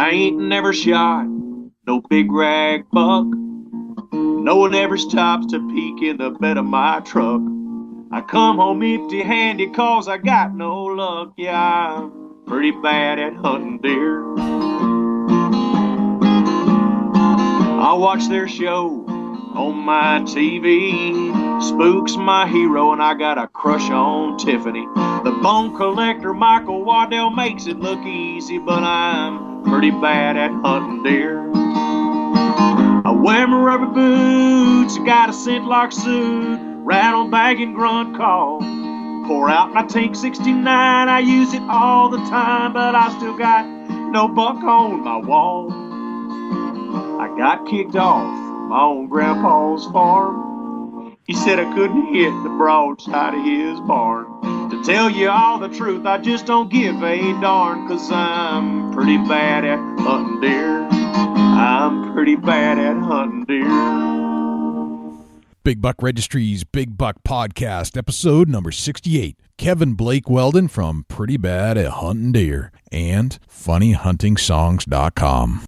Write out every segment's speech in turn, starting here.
I ain't never shot no big rag buck. No one ever stops to peek in the bed of my truck. I come home empty-handed 'cause I got no luck. Yeah, I'm pretty bad at hunting deer. I watch their show on my TV. Spook's my hero and I got a crush on Tiffany. The bone collector Michael Waddell makes it look easy, but I'm pretty bad at hunting deer. I wear my rubber boots, got a scent-lock suit, rattle bag and grunt call. Pour out my Tank 69, I use it all the time, but I still got no buck on my wall. I got kicked off my own grandpa's farm. He said I couldn't hit the broadside of his barn. To tell you all the truth, I just don't give a darn, 'cause I'm pretty bad at hunting deer. I'm pretty bad at hunting deer. Big Buck Registry's Big Buck Podcast, episode number 68. Kevin Blake Weldon from Pretty Bad at Hunting Deer and funnyhuntingsongs.com.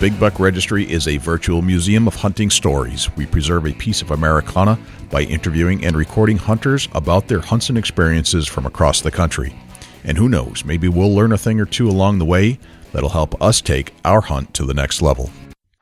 Big Buck Registry is a virtual museum of hunting stories. We preserve a piece of Americana by interviewing and recording hunters about their hunts and experiences from across the country. And who knows, maybe we'll learn a thing or two along the way that'll help us take our hunt to the next level.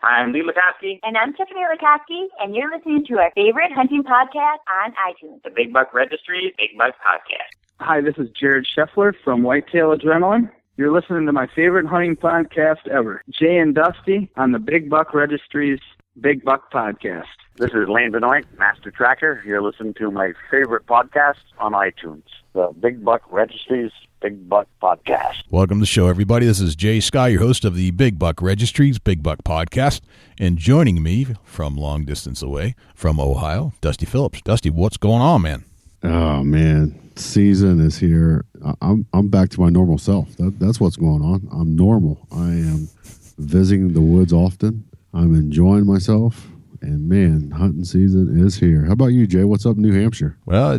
I'm Lee Lukoski. And I'm Tiffany Lukoski, and you're listening to our favorite hunting podcast on iTunes. The Big Buck Registry, Big Buck Podcast. Hi, this is Jared Scheffler from Whitetail Adrenaline. You're listening to my favorite hunting podcast ever, Jay and Dusty on the Big Buck Registry's Big Buck Podcast. This is Lane Benoit, Master Tracker. You're listening to my favorite podcast on iTunes, the Big Buck Registry's Big Buck Podcast. Welcome to the show, everybody. This is Jay Sky, your host of the Big Buck Registry's Big Buck Podcast. And joining me from long distance away from Ohio, Dusty Phillips. Dusty, what's going on, man? Oh, man. Season is here. I'm back to my normal self. That's what's going on. I'm normal. I am visiting the woods often. I'm enjoying myself, and man, hunting season is here. How about you, Jay? What's up in New Hampshire? Well,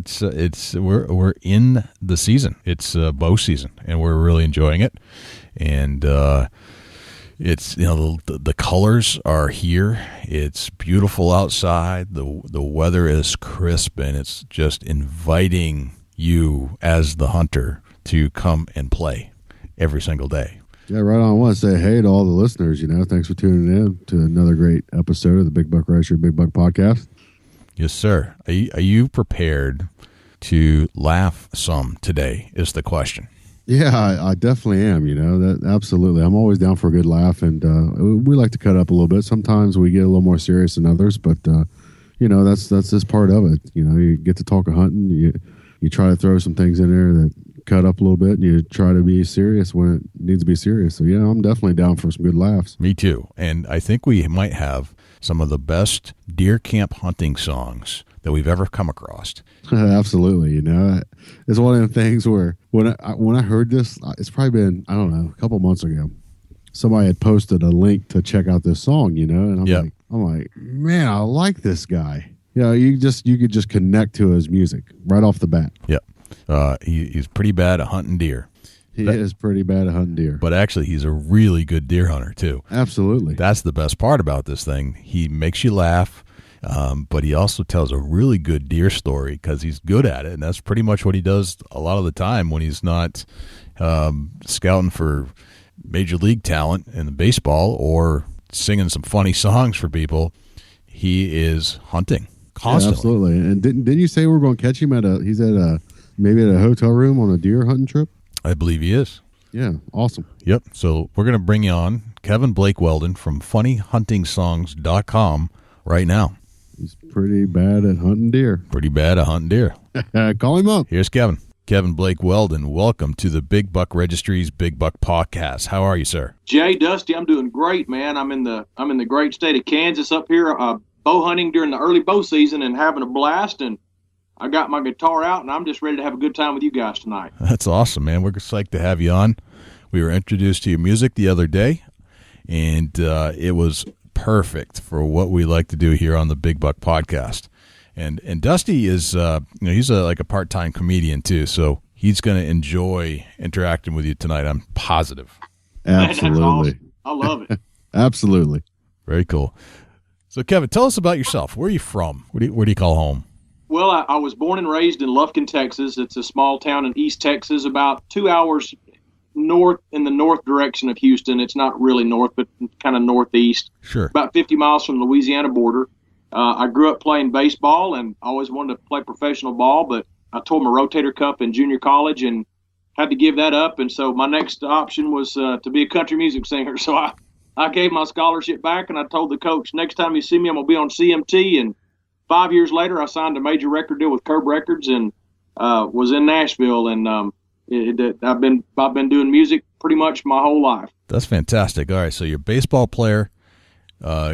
we're in the season. It's bow season, and we're really enjoying it. And it's, you know, the colors are here. It's beautiful outside. The weather is crisp, and it's just inviting you as the hunter to come and play every single day. Yeah, right on. I want to say hey to all the listeners. You know, thanks for tuning in to another great episode of the Big Buck Registry Big Buck Podcast. Yes, sir. Are you prepared to laugh some today is the question. Yeah, I definitely am. You know, that absolutely. I'm always down for a good laugh, and we like to cut up a little bit. Sometimes we get a little more serious than others, but you know, that's just part of it. You know, you get to talk of hunting. You try to throw some things in there that cut up a little bit, and you try to be serious when it needs to be serious. So, yeah, I'm definitely down for some good laughs. Me too. And I think we might have some of the best deer camp hunting songs that we've ever come across. Absolutely. You know, it's one of the things where when I heard this, it's probably been, I don't know, a couple months ago, somebody had posted a link to check out this song, you know, and I'm like, man, I like this guy. You know, you could just connect to his music right off the bat. Yep. He's pretty bad at hunting deer. He is pretty bad at hunting deer. But actually, he's a really good deer hunter, too. Absolutely. That's the best part about this thing. He makes you laugh, but he also tells a really good deer story because he's good at it. And that's pretty much what he does a lot of the time when he's not scouting for major league talent in the baseball or singing some funny songs for people. He is hunting constantly. Yeah, absolutely. And didn't you say we're going to catch him maybe at a hotel room on a deer hunting trip? I believe he is. Yeah, awesome. Yep. So we're going to bring you on Kevin Blake Weldon from funnyhuntingsongs.com right now. He's pretty bad at hunting deer. Pretty bad at hunting deer. Call him up. Here's Kevin. Kevin Blake Weldon, welcome to the Big Buck Registry's Big Buck Podcast. How are you, sir? Jay, Dusty, I'm doing great, man. I'm in the great state of Kansas up here. bow hunting during the early bow season and having a blast. And I got my guitar out, and I'm just ready to have a good time with you guys tonight. That's awesome, man. We're psyched to have you on. We were introduced to your music the other day, and it was perfect for what we like to do here on the Big Buck Podcast. And Dusty is, he's like a part-time comedian too, so he's going to enjoy interacting with you tonight. I'm positive. Absolutely. Awesome. I love it. Absolutely. Very cool. So, Kevin, tell us about yourself. Where are you from? Where do you call home? Well, I was born and raised in Lufkin, Texas. It's a small town in East Texas, about 2 hours north in the north direction of Houston. It's not really north, but kind of northeast. Sure. About 50 miles from the Louisiana border. I grew up playing baseball and always wanted to play professional ball, but I tore my rotator cuff in junior college and had to give that up. And so my next option was to be a country music singer. So I gave my scholarship back, and I told the coach, next time you see me, I'm going to be on CMT. And 5 years later, I signed a major record deal with Curb Records and was in Nashville. And I've been doing music pretty much my whole life. That's fantastic. All right, so you're a baseball player,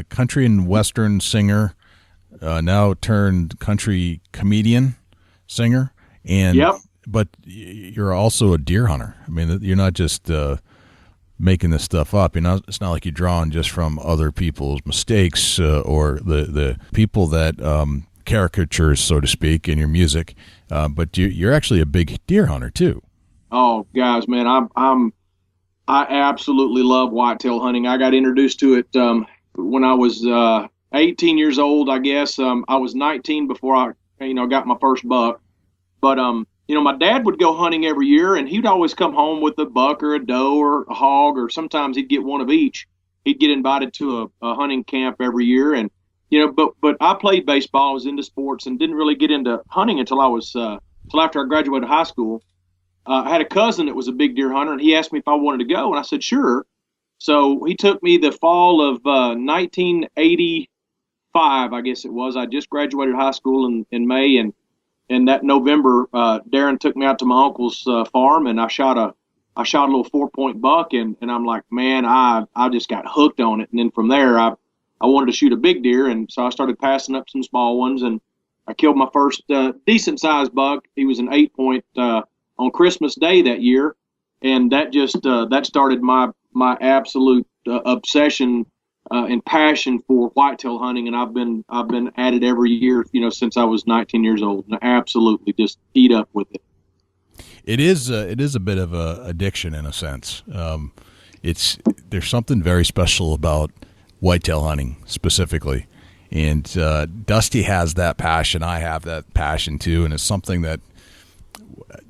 country and western singer, now turned country comedian, singer, and yep. But you're also a deer hunter. I mean, you're not just making this stuff up. It's not like you're drawing just from other people's mistakes or the people that caricatures, so to speak, in your music. But you're actually a big deer hunter too. Oh, guys, man, I absolutely love whitetail hunting. I got introduced to it when I was 18 years old, I guess. I was 19 before I got my first buck. But my dad would go hunting every year, and he'd always come home with a buck or a doe or a hog, or sometimes he'd get one of each. He'd get invited to a hunting camp every year, and but I played baseball. I was into sports and didn't really get into hunting until after I graduated high school. I had a cousin that was a big deer hunter, and he asked me if I wanted to go, and I said sure. So he took me the fall of 1985, I guess it was. I just graduated high school in May, and that November, Darren took me out to my uncle's farm, and I shot a little 4-point buck, and I'm like, man, I just got hooked on it. And then from there, I wanted to shoot a big deer, and so I started passing up some small ones, and I killed my first decent sized buck. He was an 8-point on Christmas Day that year, and that just that started my absolute obsession and passion for whitetail hunting, and I've been at it every year, since I was 19 years old, and I absolutely just eat up with it. It is a bit of a addiction in a sense. There's something very special about whitetail hunting specifically, and Dusty has that passion. I have that passion too, and it's something that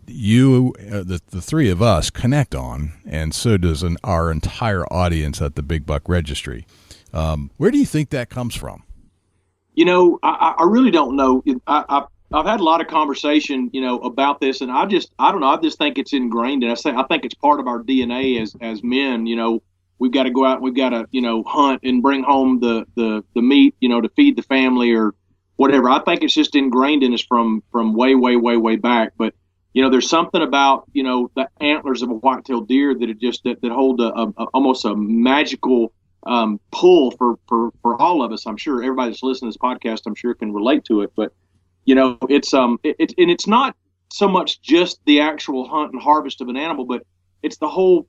the three of us connect on, and so does our entire audience at the Big Buck Registry. Where do you think that comes from? I really don't know. I've had a lot of conversation, about this, and I don't know. I just think it's ingrained, and I think it's part of our DNA as men. We've got to go out and we've got to, hunt and bring home the meat, to feed the family or whatever. I think it's just ingrained in us from way, way, way, way back. But there's something about the antlers of a whitetail deer that hold almost a magical pull for all of us. I'm sure everybody that's listening to this podcast, I'm sure, can relate to it. But it's not so much just the actual hunt and harvest of an animal, but it's the whole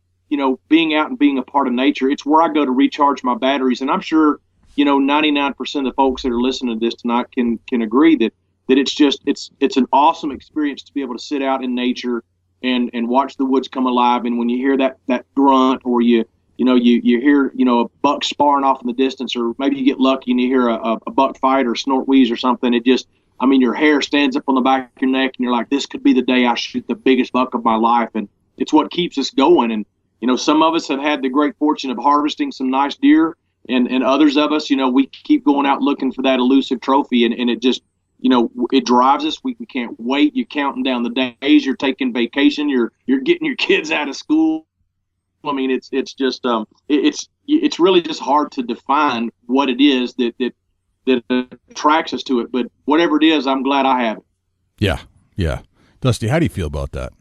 being out and being a part of nature. It's where I go to recharge my batteries, and I'm sure 99% of the folks that are listening to this tonight can agree that it's an awesome experience to be able to sit out in nature and watch the woods come alive. And when you hear that grunt, or you hear a buck sparring off in the distance, or maybe you get lucky and you hear a buck fight or snort wheeze or something, your hair stands up on the back of your neck, and you're like, this could be the day I shoot the biggest buck of my life. And it's what keeps us going. And some of us have had the great fortune of harvesting some nice deer, and others of us, we keep going out looking for that elusive trophy, and it just it drives us. We can't wait. You're counting down the days. You're taking vacation. You're getting your kids out of school. It's just it's really just hard to define what it is that attracts us to it. But whatever it is, I'm glad I have it. Yeah. Dusty, how do you feel about that?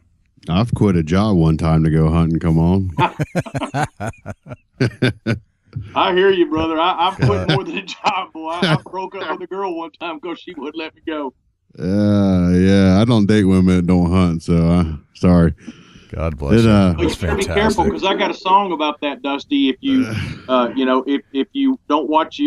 I've quit a job one time to go hunt and come on. I hear you, brother. I've quit more than a job, boy. I broke up with a girl one time because she wouldn't let me go. Yeah. I don't date women that don't hunt, so sorry. God bless you. That's fantastic. Be careful, because I got a song about that, Dusty. If you, if you don't watch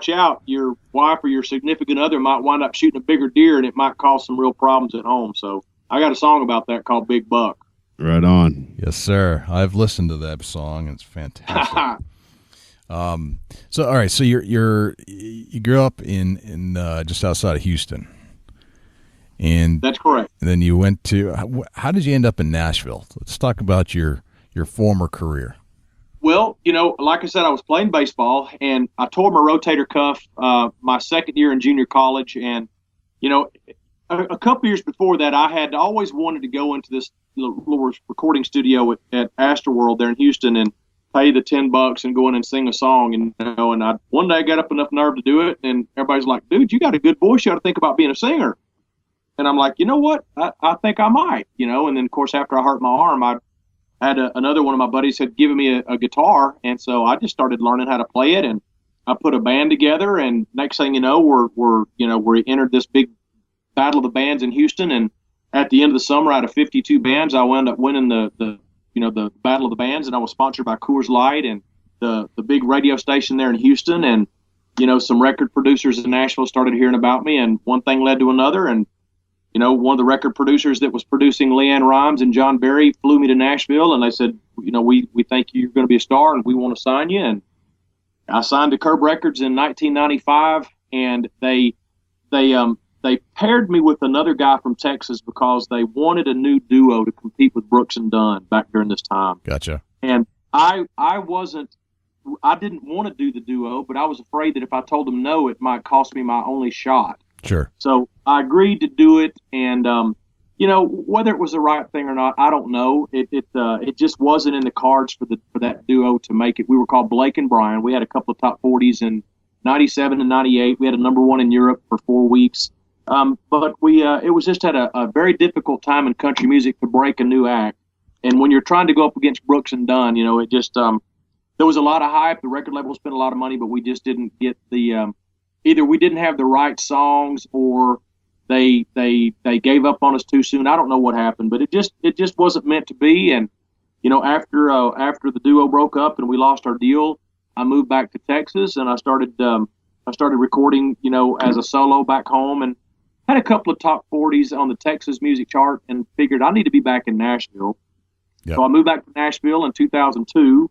out, your wife or your significant other might wind up shooting a bigger deer, and it might cause some real problems at home. So I got a song about that called Big Buck. Right on. Yes, sir. I've listened to that song. It's fantastic. So all right. So you grew up in just outside of Houston. And that's correct. And then you went to, how did you end up in Nashville? Let's talk about your former career. Well, like I said, I was playing baseball, and I tore my rotator cuff my second year in junior college. And, a couple years before that, I had always wanted to go into this little recording studio at Astroworld there in Houston and pay the $10 and go in and sing a song. And I one day I got up enough nerve to do it, and everybody's like, dude, you got a good voice. You ought to think about being a singer. And I'm like, you know what? I think I might, And then, of course, after I hurt my arm, I had another one of my buddies had given me a guitar. And so I just started learning how to play it. And I put a band together. And next thing you know, we entered this big battle of the bands in Houston. And at the end of the summer, out of 52 bands, I wound up winning the battle of the bands. And I was sponsored by Coors Light and the big radio station there in Houston. And, some record producers in Nashville started hearing about me. And one thing led to another. And one of the record producers that was producing Leanne Rimes and John Berry flew me to Nashville, and they said, we think you're going to be a star, and we want to sign you. And I signed to Curb Records in 1995, and they paired me with another guy from Texas because they wanted a new duo to compete with Brooks and Dunn back during this time. Gotcha. And I didn't want to do the duo, but I was afraid that if I told them no, it might cost me my only shot. Sure. So I agreed to do it, and whether it was the right thing or not, I don't know. It just wasn't in the cards for that duo to make it. We were called Blake and Brian. We had a couple of top 40s in '97 and '98. We had a number one in Europe for 4 weeks. But it was just at a very difficult time in country music to break a new act. And when you're trying to go up against Brooks and Dunn, it just there was a lot of hype. The record label spent a lot of money, but we just didn't get the either we didn't have the right songs, or they gave up on us too soon. I don't know what happened, but it just wasn't meant to be. And after the duo broke up and we lost our deal, I moved back to Texas, and I started recording as a solo back home, and had a couple of top 40s on the Texas music chart, and figured I need to be back in Nashville. Yep. So I moved back to Nashville in 2002.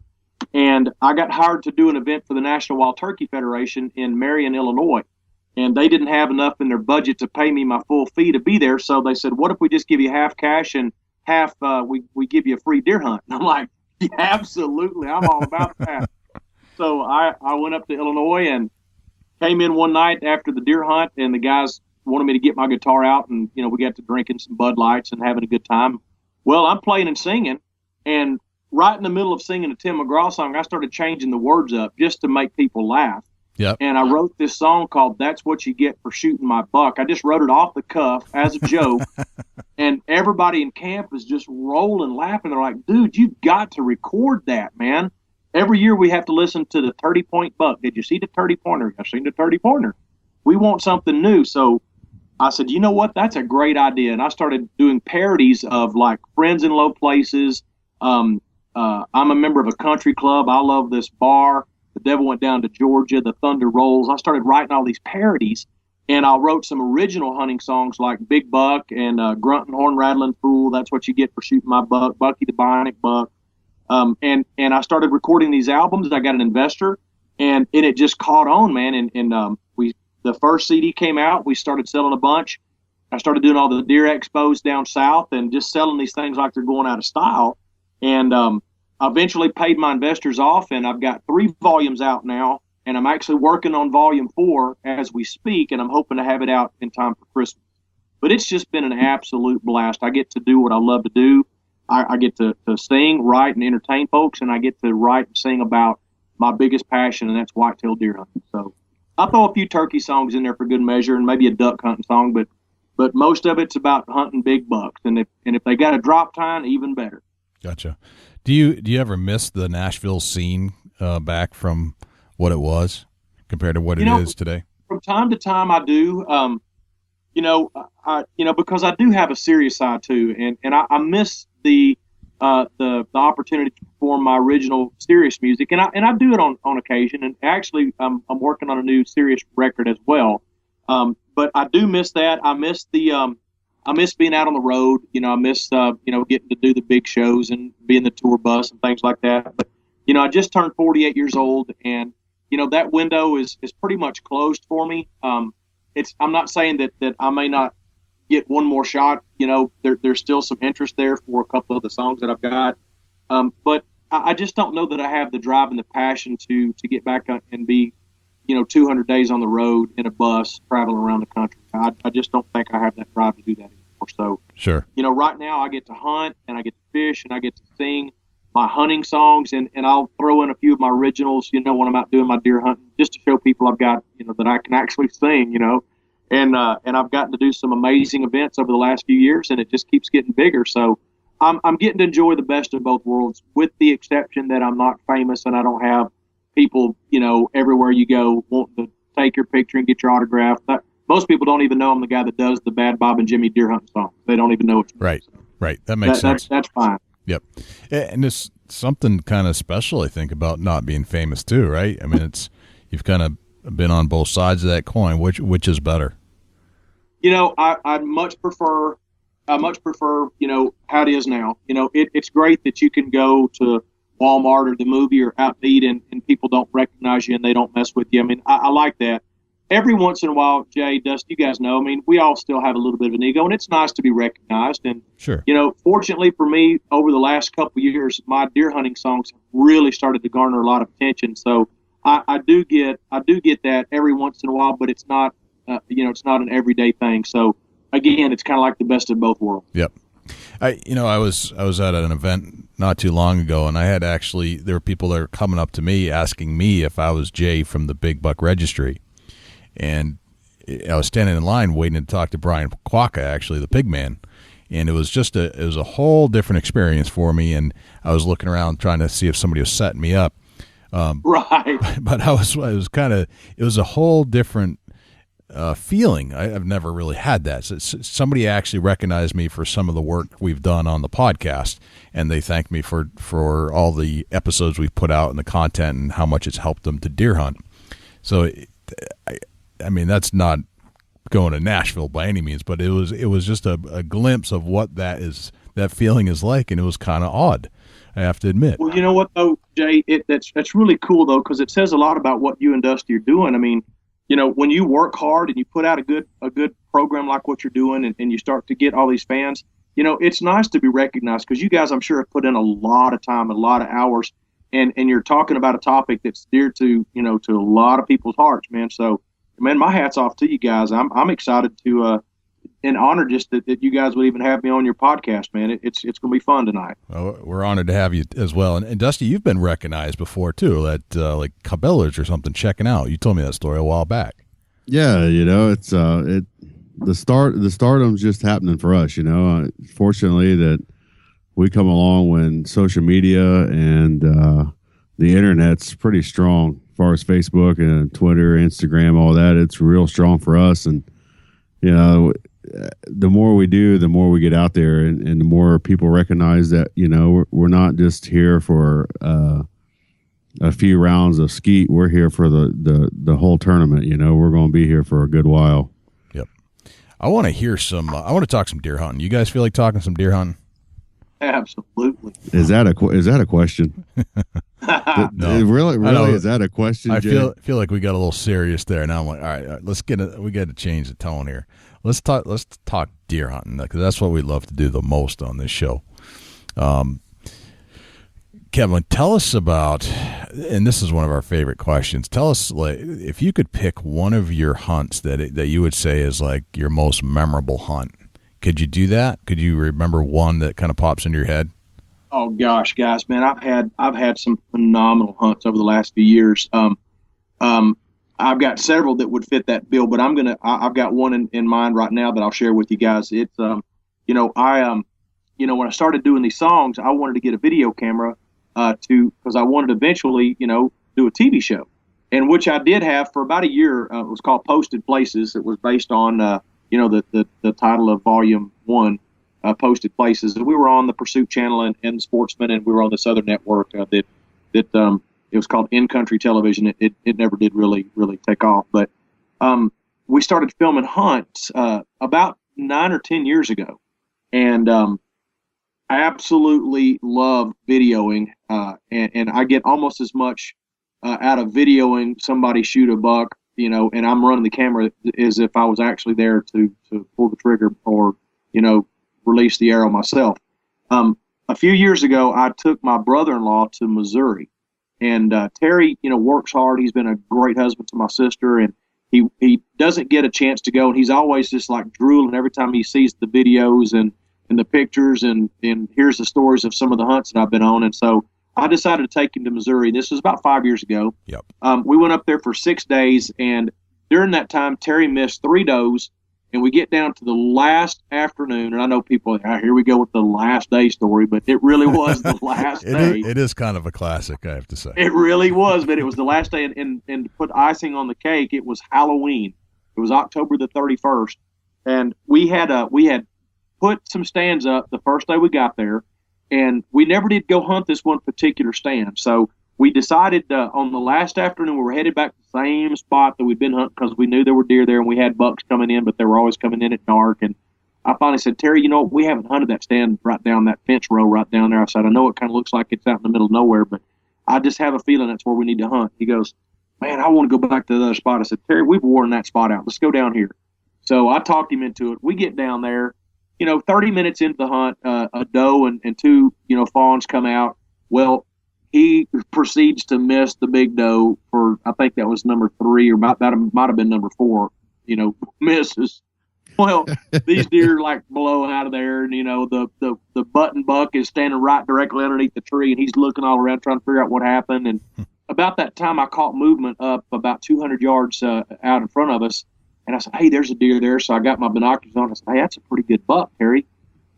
And I got hired to do an event for the National Wild Turkey Federation in Marion, Illinois. And they didn't have enough in their budget to pay me my full fee to be there. So they said, what if we just give you half cash and half we give you a free deer hunt? And I'm like, yeah, absolutely. I'm all about that. So I went up to Illinois and came in one night after the deer hunt, and the guys wanted me to get my guitar out, and, we got to drinking some Bud Lights and having a good time. Well, I'm playing and singing, and right in the middle of singing a Tim McGraw song, I started changing the words up just to make people laugh. Yep. And I wrote this song called That's What You Get for Shooting My Buck. I just wrote it off the cuff as a joke. And everybody in camp was just rolling, laughing. They're like, dude, you've got to record that, man. Every year we have to listen to the 30-point buck. Did you see the 30-pointer? I've seen the 30-pointer. We want something new. So I said, you know what? That's a great idea. And I started doing parodies of, like, Friends in Low Places. I'm a member of a country club. I love this bar. The Devil Went Down to Georgia. The Thunder Rolls. I started writing all these parodies, and I wrote some original hunting songs like Big Buck and Gruntin' Horn Rattling Fool. That's What You Get for Shooting My Buck. Bucky the Bionic Buck. And I started recording these albums. I got an investor, and it just caught on, man. And the first CD came out. We started selling a bunch. I started doing all the deer expos down south and just selling these things like they're going out of style. And I eventually paid my investors off, and I've got 3 volumes out now, and I'm actually working on volume 4 as we speak, and I'm hoping to have it out in time for Christmas. But it's just been an absolute blast. I get to do what I love to do. I get to sing, write, and entertain folks, and I get to write and sing about my biggest passion, and that's whitetail deer hunting. So I throw a few turkey songs in there for good measure, and maybe a duck hunting song, but most of it's about hunting big bucks. And if they got a drop tine, even better. Gotcha. Do you ever miss the Nashville scene back from what it was compared to what it is today? From time to time, I do. Because I do have a serious side too, and I miss the opportunity to perform my original serious music, and I do it on occasion. And actually, I'm working on a new serious record as well. But I do miss that. I miss I miss being out on the road. I miss getting to do the big shows and be in the tour bus and things like that. But I just turned 48 years old, and that window is pretty much closed for me. I'm not saying that I may not get one more shot. There's still some interest there for a couple of the songs that I've got. But I just don't know that I have the drive and the passion to get back and be, 200 days on the road in a bus traveling around the country. I just don't think I have that drive to do that anymore. So, sure. Right now I get to hunt and I get to fish and I get to sing my hunting songs, and I'll throw in a few of my originals, when I'm out doing my deer hunting, just to show people I've got, that I can actually sing, and I've gotten to do some amazing events over the last few years, and it just keeps getting bigger. So I'm getting to enjoy the best of both worlds, with the exception that I'm not famous and I don't have people, everywhere you go wanting to take your picture and get your autograph. Most people don't even know I'm the guy that does the Bad Bob and Jimmy deer hunting song. They don't even know it's me. Right. That makes sense. That's fine. Yep. And there's something kind of special, I think, about not being famous too, right? I mean, you've kind of been on both sides of that coin. Which is better? I much prefer, how it is now. It's great that you can go to Walmart or the movie or out to eat and people don't recognize you and they don't mess with you. I mean, I like that. Every once in a while, Jay, Dust, you guys know, I mean, we all still have a little bit of an ego, and it's nice to be recognized. And, sure. Fortunately for me, over the last couple of years, my deer hunting songs have really started to garner a lot of attention. So I do get that every once in a while, but it's not, it's not an everyday thing. So again, it's kind of like the best of both worlds. Yep. I was at an event not too long ago, and there were people that were coming up to me asking me if I was Jay from the Big Buck Registry. And I was standing in line waiting to talk to Brian Quaka, actually, the pig man. And it was a whole different experience for me. And I was looking around trying to see if somebody was setting me up. Right. But it was a whole different feeling. I've never really had that. So somebody actually recognized me for some of the work we've done on the podcast, and they thanked me for all the episodes we've put out and the content and how much it's helped them to deer hunt. So I mean, that's not going to Nashville by any means, but it was just a glimpse of what that feeling is like, and it was kind of odd, I have to admit. Well, you know what though, Jay, that's really cool though, because it says a lot about what you and Dusty are doing. I mean, when you work hard and you put out a good program like what you're doing, and you start to get all these fans, it's nice to be recognized, because you guys, I'm sure, have put in a lot of time, a lot of hours, and you're talking about a topic that's dear to to a lot of people's hearts, man. So, man, my hat's off to you guys. I'm excited to and honored just that you guys would even have me on your podcast, man. It's going to be fun tonight. Well, we're honored to have you as well. And Dusty, you've been recognized before too, at like Cabela's or something, checking out. You told me that story a while back. Yeah, it's the stardom's just happening for us. Fortunately that we come along when social media and the internet's pretty strong. As far as Facebook and Twitter, Instagram, all that, it's real strong for us. And, the more we do, the more we get out there, and the more people recognize that, we're not just here for a few rounds of skeet. We're here for the whole tournament. We're going to be here for a good while. Yep. I want to hear I want to talk some deer hunting. You guys feel like talking some deer hunting? Absolutely. Is that a question? No, really, is that a question? I Jay? feel like we got a little serious there. Now I'm like, all right, we got to change the tone here. Let's talk deer hunting, because that's what we love to do the most on this show. Kevin, tell us about, and this is one of our favorite questions. Tell us, like, if you could pick one of your hunts that you would say is like your most memorable hunt. Could you do that? Could you remember one that kind of pops into your head? Oh gosh, guys, man, I've had some phenomenal hunts over the last few years. I've got several that would fit that bill, but I've got one in mind right now that I'll share with you guys. It's when I started doing these songs, I wanted to get a video camera, because I wanted to eventually, do a TV show, and which I did have for about a year. It was called Posted Places. It was based on, the title of Volume 1, Posted Places. And we were on the Pursuit Channel and Sportsman, and we were on this other network that it was called In Country Television. It never did really take off, but we started filming hunts about 9 or 10 years ago, and I absolutely love videoing, and I get almost as much out of videoing somebody shoot a buck, and I'm running the camera as if I was actually there to pull the trigger or, release the arrow myself. A few years ago, I took my brother-in-law to Missouri, and Terry, works hard. He's been a great husband to my sister, and he doesn't get a chance to go, and he's always just like drooling every time he sees the videos and the pictures and hears the stories of some of the hunts that I've been on. And so I decided to take him to Missouri. This was about 5 years ago. Yep. We went up there for 6 days, and during that time, Terry missed 3 does, and we get down to the last afternoon, and I know people, here we go with the last day story, but it really was the last day. It is kind of a classic, I have to say. It really was, but it was the last day, and to put icing on the cake, it was Halloween. It was October the 31st, and we had put some stands up the first day we got there, and we never did go hunt this one particular stand. So we decided on the last afternoon we were headed back to the same spot that we'd been hunting because we knew there were deer there and we had bucks coming in, but they were always coming in at dark. And I finally said, Terry, we haven't hunted that stand right down that fence row right down there. I said, I know it kind of looks like it's out in the middle of nowhere, but I just have a feeling that's where we need to hunt. He goes, man, I want to go back to the other spot. I said, Terry, we've worn that spot out. Let's go down here. So I talked him into it. We get down there. 30 minutes into the hunt, a doe and 2, fawns come out. Well, he proceeds to miss the big doe for, I think that was number 3, or might have been number 4, misses. Well, these deer blow out of there, and, the button buck is standing right directly underneath the tree, and he's looking all around trying to figure out what happened. And about that time, I caught movement up about 200 yards out in front of us. And I said, hey, there's a deer there. So I got my binoculars on. I said, hey, that's a pretty good buck, Terry.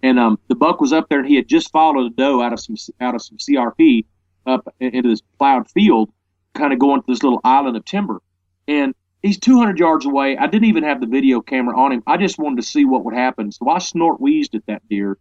And the buck was up there, and he had just followed a doe out of some CRP up into this plowed field, kind of going to this little island of timber. And he's 200 yards away. I didn't even have the video camera on him. I just wanted to see what would happen. So I snort wheezed at that deer.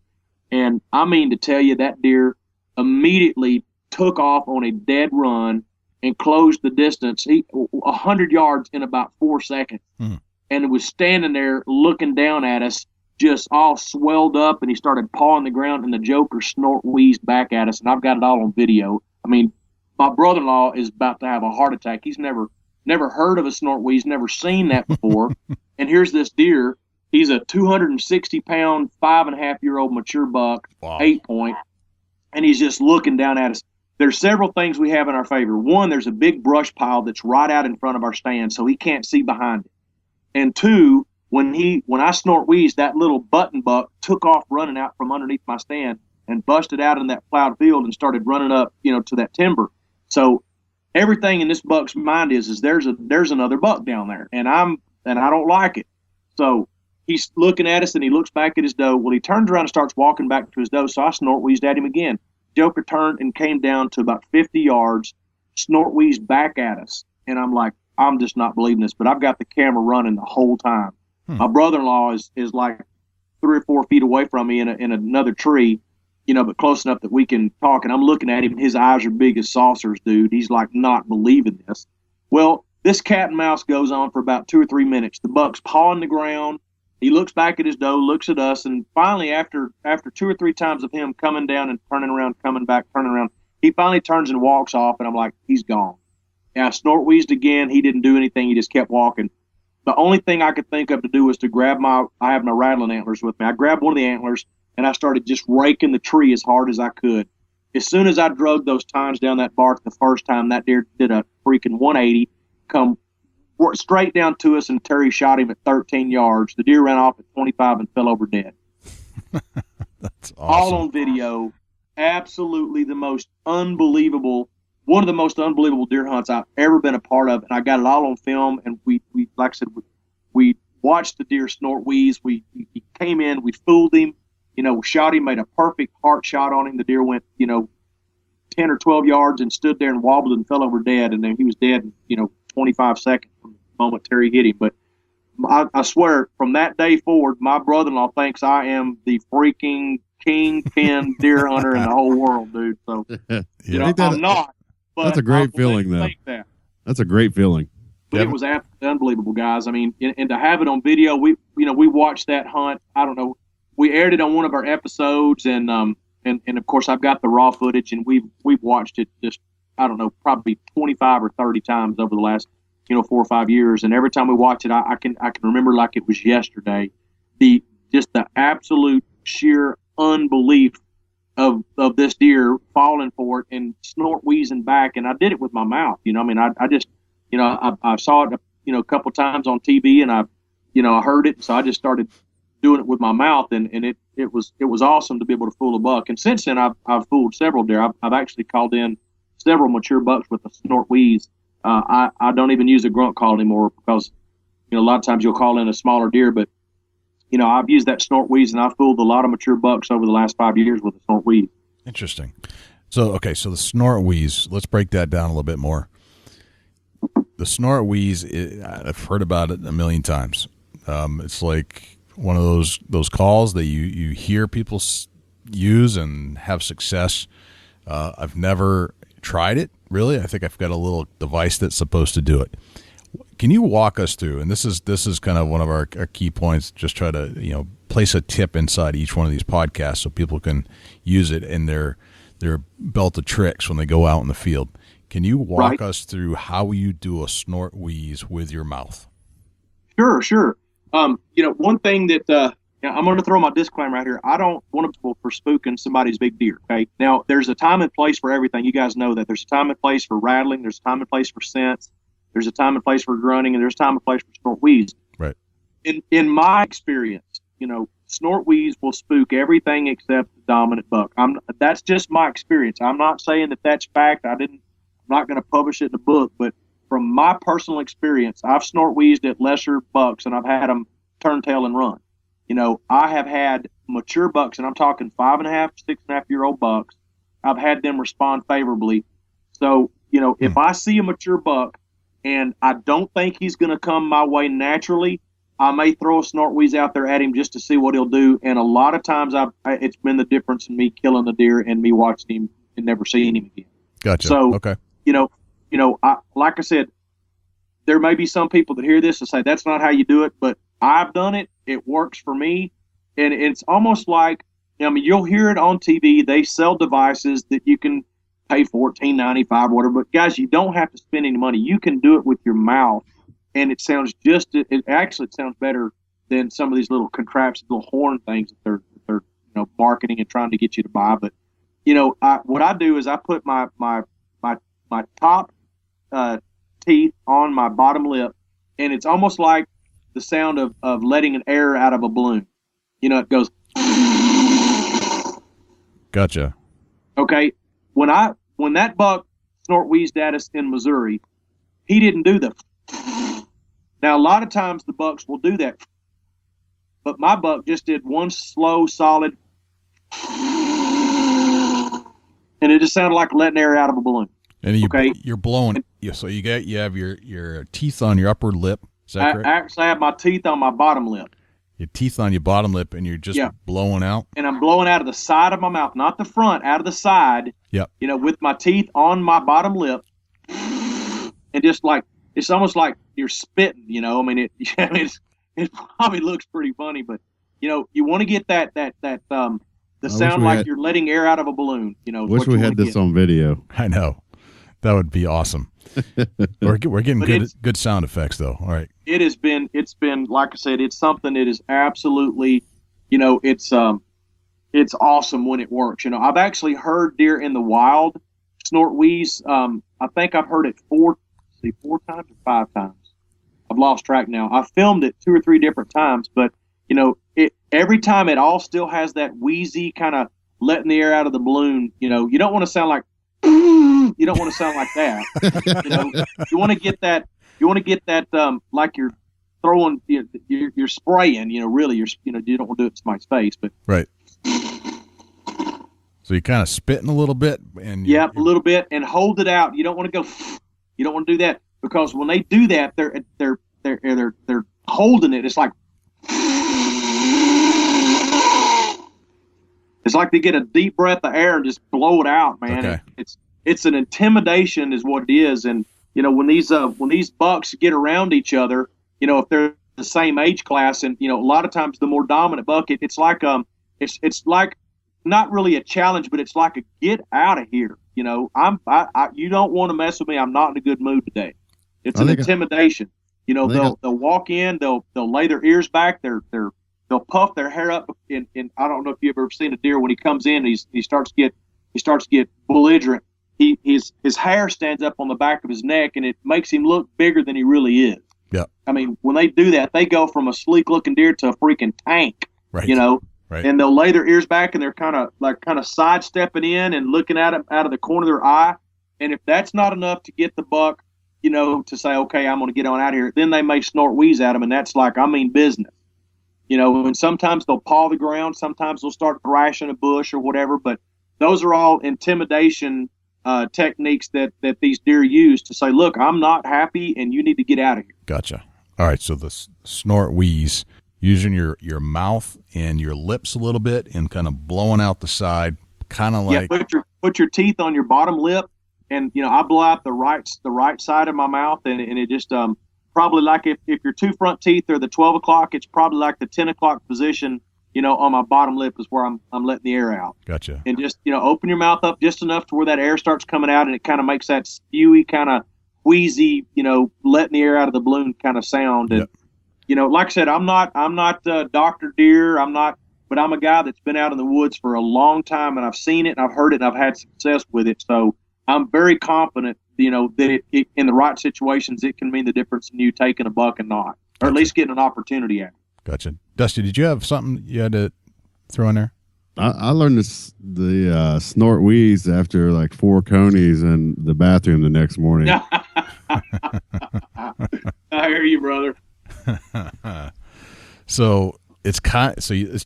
And I mean to tell you, that deer immediately took off on a dead run and closed the distance 100 yards in about 4 seconds. Mm. And it was standing there looking down at us, just all swelled up, and he started pawing the ground, and the joker snort wheezed back at us, and I've got it all on video. I mean, my brother-in-law is about to have a heart attack. He's never heard of a snort wheeze, never seen that before. And here's this deer. He's a 260-pound, 5.5-year-old mature buck, wow. 8-point, and he's just looking down at us. There's several things we have in our favor. One, there's a big brush pile that's right out in front of our stand, so he can't see behind it. And 2, when I snort wheeze, that little button buck took off running out from underneath my stand and busted out in that plowed field and started running up, to that timber. So everything in this buck's mind is there's another buck down there, and I don't like it. So he's looking at us, and he looks back at his doe. Well, he turns around and starts walking back to his doe. So I snort wheezed at him again. Joker turned and came down to about 50 yards, snort wheezed back at us, and I'm like, I'm just not believing this, but I've got the camera running the whole time. My brother-in-law is like 3 or 4 feet away from me in another tree, but close enough that we can talk. And I'm looking at him, and his eyes are big as saucers, dude. He's like not believing this. Well, this cat and mouse goes on for about 2 or 3 minutes. The buck's pawing the ground. He looks back at his doe, looks at us, and finally, after 2 or 3 times of him coming down and turning around, coming back, turning around, he finally turns and walks off, and I'm like, he's gone. And I snort wheezed again. He didn't do anything. He just kept walking. The only thing I could think of to do was to grab I have my rattling antlers with me. I grabbed one of the antlers, and I started just raking the tree as hard as I could. As soon as I drug those tines down that bark the first time, that deer did a freaking 180, come straight down to us, and Terry shot him at 13 yards. The deer ran off at 25 and fell over dead. That's awesome. All on video. Absolutely one of the most unbelievable deer hunts I've ever been a part of, and I got it all on film. And we like I said, we watched the deer snort wheeze. He came in, we fooled him, shot him, made a perfect heart shot on him. The deer went, 10 10 or 12 yards and stood there and wobbled and fell over dead. And then he was dead in, 25 seconds from the moment Terry hit him. But I swear, from that day forward, my brother-in-law thinks I am the freaking kingpin deer hunter in the whole world, dude. So, I'm not. But that's a great feeling, though. That's a great feeling. But it was absolutely unbelievable, guys. I mean, and to have it on video, we watched that hunt. I don't know. We aired it on one of our episodes, and of course, I've got the raw footage, and we've watched it just, I don't know, probably 25 or 30 times over the last 4 or 5 years. And every time we watch it, I can remember like it was yesterday. The absolute sheer unbelief of this deer falling for it and snort wheezing back, and I did it with my mouth. I just I saw it a couple times on TV, and I heard it, so I just started doing it with my mouth, and it was awesome to be able to fool a buck. And since then, I've fooled several deer. I've actually called in several mature bucks with a snort wheeze. I don't even use a grunt call anymore because a lot of times you'll call in a smaller deer, but I've used that snort wheeze, and I've fooled a lot of mature bucks over the last 5 years with a snort wheeze. Interesting. So the snort wheeze, let's break that down a little bit more. The snort wheeze, I've heard about it a million times. It's like one of those calls that you hear people use and have success. I've never tried it, really. I think I've got a little device that's supposed to do it. Can you walk us through, and this is kind of one of our key points, just try to place a tip inside each one of these podcasts so people can use it in their belt of tricks when they go out in the field. Can you walk us through how you do a snort wheeze with your mouth? Sure. One thing that I'm going to throw my disclaimer out here. I don't want to for spooking somebody's big deer. Okay. Now, there's a time and place for everything. You guys know that. There's a time and place for rattling. There's a time and place for scents. There's a time and place for grunting, and there's a time and place for snort wheeze. Right. In my experience, snort wheeze will spook everything except the dominant buck. That's just my experience. I'm not saying that that's fact. I'm not going to publish it in a book, but from my personal experience, I've snort wheezed at lesser bucks, and I've had them turn tail and run. I have had mature bucks, and I'm talking 5.5, 6.5-year-old bucks. I've had them respond favorably. So, if I see a mature buck and I don't think he's going to come my way naturally, I may throw a snort wheeze out there at him just to see what he'll do. And a lot of times it's been the difference in me killing the deer and me watching him and never seeing him again. Gotcha. So, okay. Like I said, there may be some people that hear this and say, that's not how you do it, but I've done it. It works for me. And it's almost like, you'll hear it on TV. They sell devices that you can pay $14.95 or whatever. But guys, you don't have to spend any money. You can do it with your mouth. And it sounds it sounds better than some of these little contraptions, little horn things that they're marketing and trying to get you to buy. But, what I do is I put my top teeth on my bottom lip, and it's almost like the sound of letting an air out of a balloon. It goes. Gotcha. Okay. When that buck snort wheezed at us in Missouri, he didn't do the. Now, a lot of times the bucks will do that, but my buck just did one slow, solid, and it just sounded like letting air out of a balloon. And you're blowing. So you have your teeth on your upper lip. Is that correct? I actually have my teeth on my bottom lip. Your teeth on your bottom lip, and you're just blowing out. And I'm blowing out of the side of my mouth, not the front, out of the side. Yep. With my teeth on my bottom lip, and just like it's almost like you're spitting. It probably looks pretty funny, but you want to get that the sound like you're letting air out of a balloon. Wish we had this on video. I know. That would be awesome. We're getting good sound effects though. All right. It's been like I said, it's something that is absolutely, it's awesome when it works. I've actually heard deer in the wild snort wheeze. I think I've heard it 4 times or 5 times. I've lost track now. I filmed it 2 or 3 different times, but every time it all still has that wheezy kind of letting the air out of the balloon. You don't want to sound like. You don't want to sound like that. You want to get that. You want to get that like you're throwing. You're spraying. Really, you don't want to do it to somebody's face, but right. So you kind of spitting a little bit, and a little bit, and hold it out. You don't want to go. You don't want to do that, because when they do that, they're holding it. It's like they get a deep breath of air and just blow it out, man. Okay. It's an intimidation, is what it is. And when these bucks get around each other, if they're the same age class, and a lot of times the more dominant buck, it's like it's like not really a challenge, but it's like a get out of here. You don't want to mess with me. I'm not in a good mood today. It's an intimidation. They'll walk in, they'll lay their ears back, they'll puff their hair up, and I don't know if you've ever seen a deer when he comes in, he starts to get belligerent. His hair stands up on the back of his neck, and it makes him look bigger than he really is. Yeah. I mean, when they do that, they go from a sleek looking deer to a freaking tank. Right. Right. And they'll lay their ears back, and they're kind of sidestepping in and looking at him out of the corner of their eye. And if that's not enough to get the buck, to say, okay, I'm going to get on out of here, then they may snort wheeze at him, and that's like, I mean business. And sometimes they'll paw the ground, sometimes they'll start thrashing a bush or whatever, but those are all intimidation techniques that these deer use to say, look, I'm not happy, and you need to get out of here. Gotcha. All right, so the snort wheeze, using your mouth and your lips a little bit and kind of blowing out the side, kind of like put your teeth on your bottom lip, and I blow out the right side of my mouth, and it just probably like if your two front teeth are the 12 o'clock, it's probably like the 10 o'clock position. On my bottom lip is where I'm letting the air out. Gotcha. And just open your mouth up just enough to where that air starts coming out, and it kind of makes that spewy kind of wheezy, letting the air out of the balloon kind of sound. And like I said, I'm not Dr. Deer. But I'm a guy that's been out in the woods for a long time, and I've seen it, and I've heard it, and I've had success with it. So I'm very confident, that it in the right situations, it can mean the difference in you taking a buck and not, or at least getting an opportunity at it. Gotcha. Dusty, did you have something you had to throw in there? I learned the snort wheeze after like 4 conies in the bathroom the next morning. I hear you, brother. So it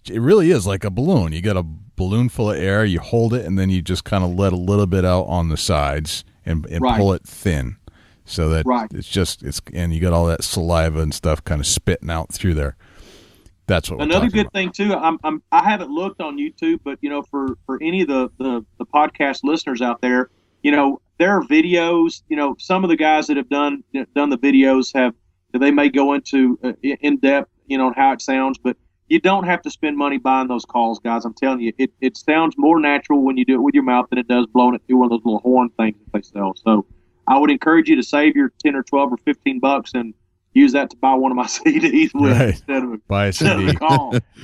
really is like a balloon. You got a balloon full of air, you hold it, and then you just kind of let a little bit out on the sides and right. pull it thin, so that right. and you got all that saliva and stuff kind of spitting out through there. That's what another good thing too. I haven't looked on YouTube, but for any of the podcast listeners out there, there are videos. Some of the guys that have done the videos they may go into in depth, on how it sounds, but you don't have to spend money buying those calls, guys. I'm telling you, it sounds more natural when you do it with your mouth than it does blowing it through one of those little horn things that they sell. So I would encourage you to save your 10 or 12 or 15 bucks and use that to buy one of my CDs with instead of buy a CD.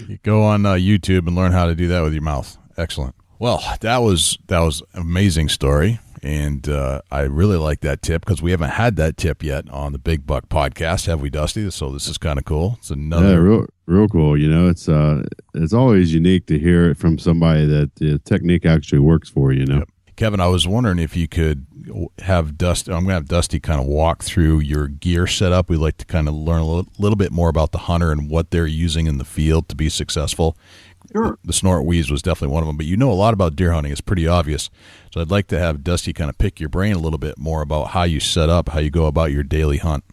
You go on YouTube and learn how to do that with your mouth. Excellent. Well, that was an amazing story, and I really like that tip because we haven't had that tip yet on the Big Buck podcast, have we, Dusty? So this is kind of cool. It's another real cool. It's always unique to hear it from somebody that the technique actually works for. Yep. Kevin, I was wondering if you could have Dusty. I'm going to have Dusty kind of walk through your gear setup. We'd like to kind of learn a little bit more about the hunter and what they're using in the field to be successful. Sure. The snort wheeze was definitely one of them, but a lot about deer hunting. It's pretty obvious. So I'd like to have Dusty kind of pick your brain a little bit more about how you set up, how you go about your daily hunt.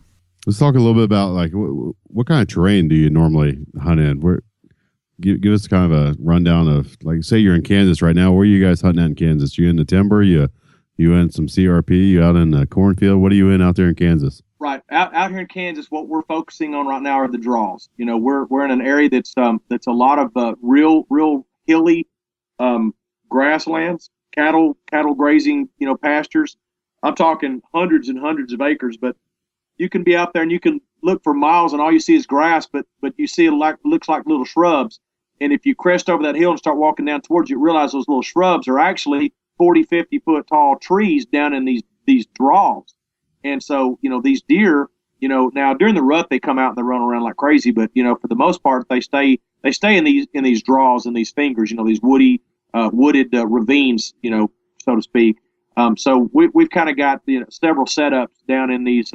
Let's talk a little bit about like what kind of terrain do you normally hunt in? Give us kind of a rundown of, like, say you're in Kansas right now. Where are you guys hunting at in Kansas? You in the timber? You in some CRP? You out in the cornfield? What are you in out there in Kansas? Right. Out here in Kansas, what we're focusing on right now are the draws. We're in an area that's a lot of real hilly grasslands, cattle grazing, pastures. I'm talking hundreds and hundreds of acres, but you can be out there and you can look for miles and all you see is grass, but you see looks like little shrubs. And if you crest over that hill and start walking down towards you, realize those little shrubs are actually 40, 50 foot tall trees down in these draws. And so, these deer, now during the rut, they come out and they run around like crazy, but, for the most part, they stay in these draws and these fingers, these wooded ravines, so to speak. So we've kind of got several setups down in these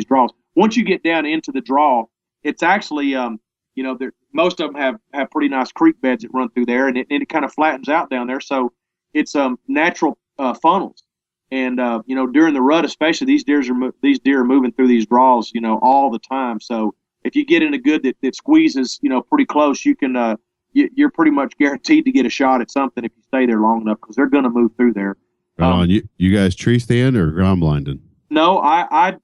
draws. Once you get down into the draw, it's actually most of them have pretty nice creek beds that run through there, and it kind of flattens out down there. So it's natural funnels. And during the rut, especially, these deer are moving through these draws, all the time. So if you get in a good that squeezes, pretty close, you can you're pretty much guaranteed to get a shot at something if you stay there long enough, because they're going to move through there. Right on. You guys tree stand or ground blinding? No, I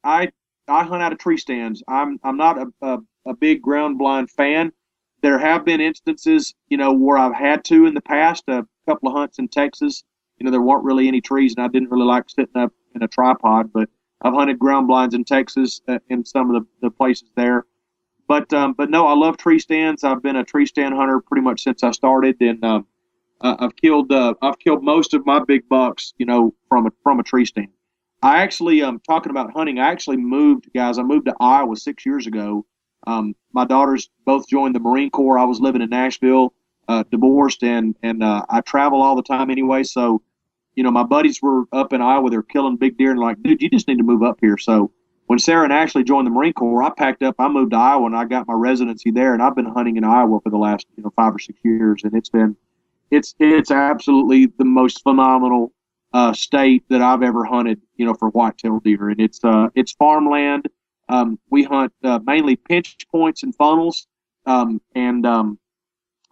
hunt out of tree stands. I'm not a big ground blind fan. There have been instances, where I've had to in the past. A couple of hunts in Texas, there weren't really any trees, and I didn't really like sitting up in a tripod. But I've hunted ground blinds in Texas in some of the places there. But no, I love tree stands. I've been a tree stand hunter pretty much since I started, and I've killed most of my big bucks, from a tree stand. I actually, talking about hunting, I actually moved, guys. I moved to Iowa 6 years ago. My daughters both joined the Marine Corps. I was living in Nashville, divorced, and I travel all the time anyway. So, my buddies were up in Iowa. They're killing big deer, and like, dude, you just need to move up here. So when Sarah and Ashley joined the Marine Corps, I packed up. I moved to Iowa, and I got my residency there. And I've been hunting in Iowa for the last 5 or 6 years, and it's absolutely the most phenomenal state that I've ever hunted, for whitetail deer. And it's farmland. We hunt mainly pinch points and funnels, and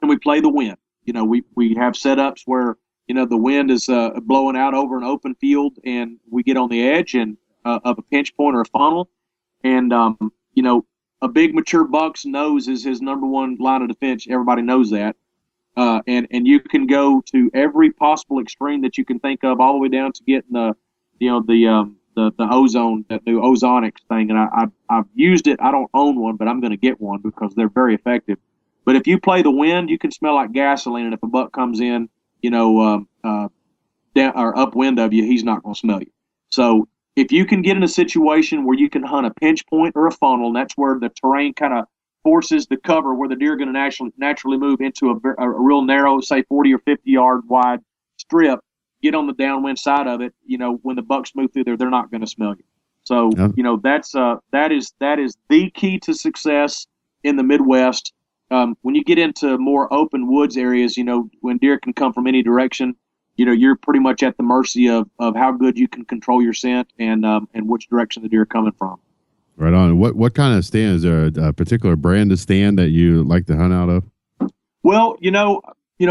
we play the wind. We have setups where the wind is blowing out over an open field, and we get on the edge and of a pinch point or a funnel, and a big mature buck's nose is his number one line of defense. Everybody knows that. And you can go to every possible extreme that you can think of, all the way down to getting the ozone, that new ozonics thing. And I've used it. I don't own one, but I'm going to get one because they're very effective. But if you play the wind, you can smell like gasoline. And if a buck comes in, down or upwind of you, he's not going to smell you. So if you can get in a situation where you can hunt a pinch point or a funnel, and that's where the terrain kind of forces the cover where the deer are going to naturally move into a real narrow, say 40 or 50 yard wide strip, get on the downwind side of it. When the bucks move through there, they're not going to smell you. So, that is the key to success in the Midwest. When you get into more open woods areas, when deer can come from any direction, you're pretty much at the mercy of how good you can control your scent and which direction the deer are coming from. Right on. What kind of stand? Is there a particular brand of stand that you like to hunt out of? Well,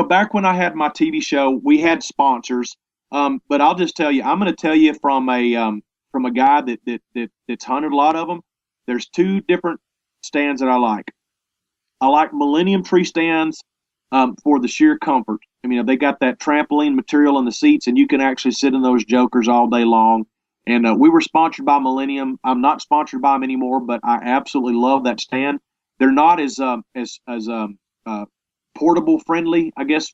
back when I had my TV show, we had sponsors. But I'll just tell you, I'm going to tell you from a guy that's hunted a lot of them. There's two different stands that I like. I like Millennium tree stands for the sheer comfort. I mean, they got that trampoline material in the seats, and you can actually sit in those jokers all day long. And we were sponsored by Millennium. I'm not sponsored by them anymore, but I absolutely love that stand. They're not as portable friendly, I guess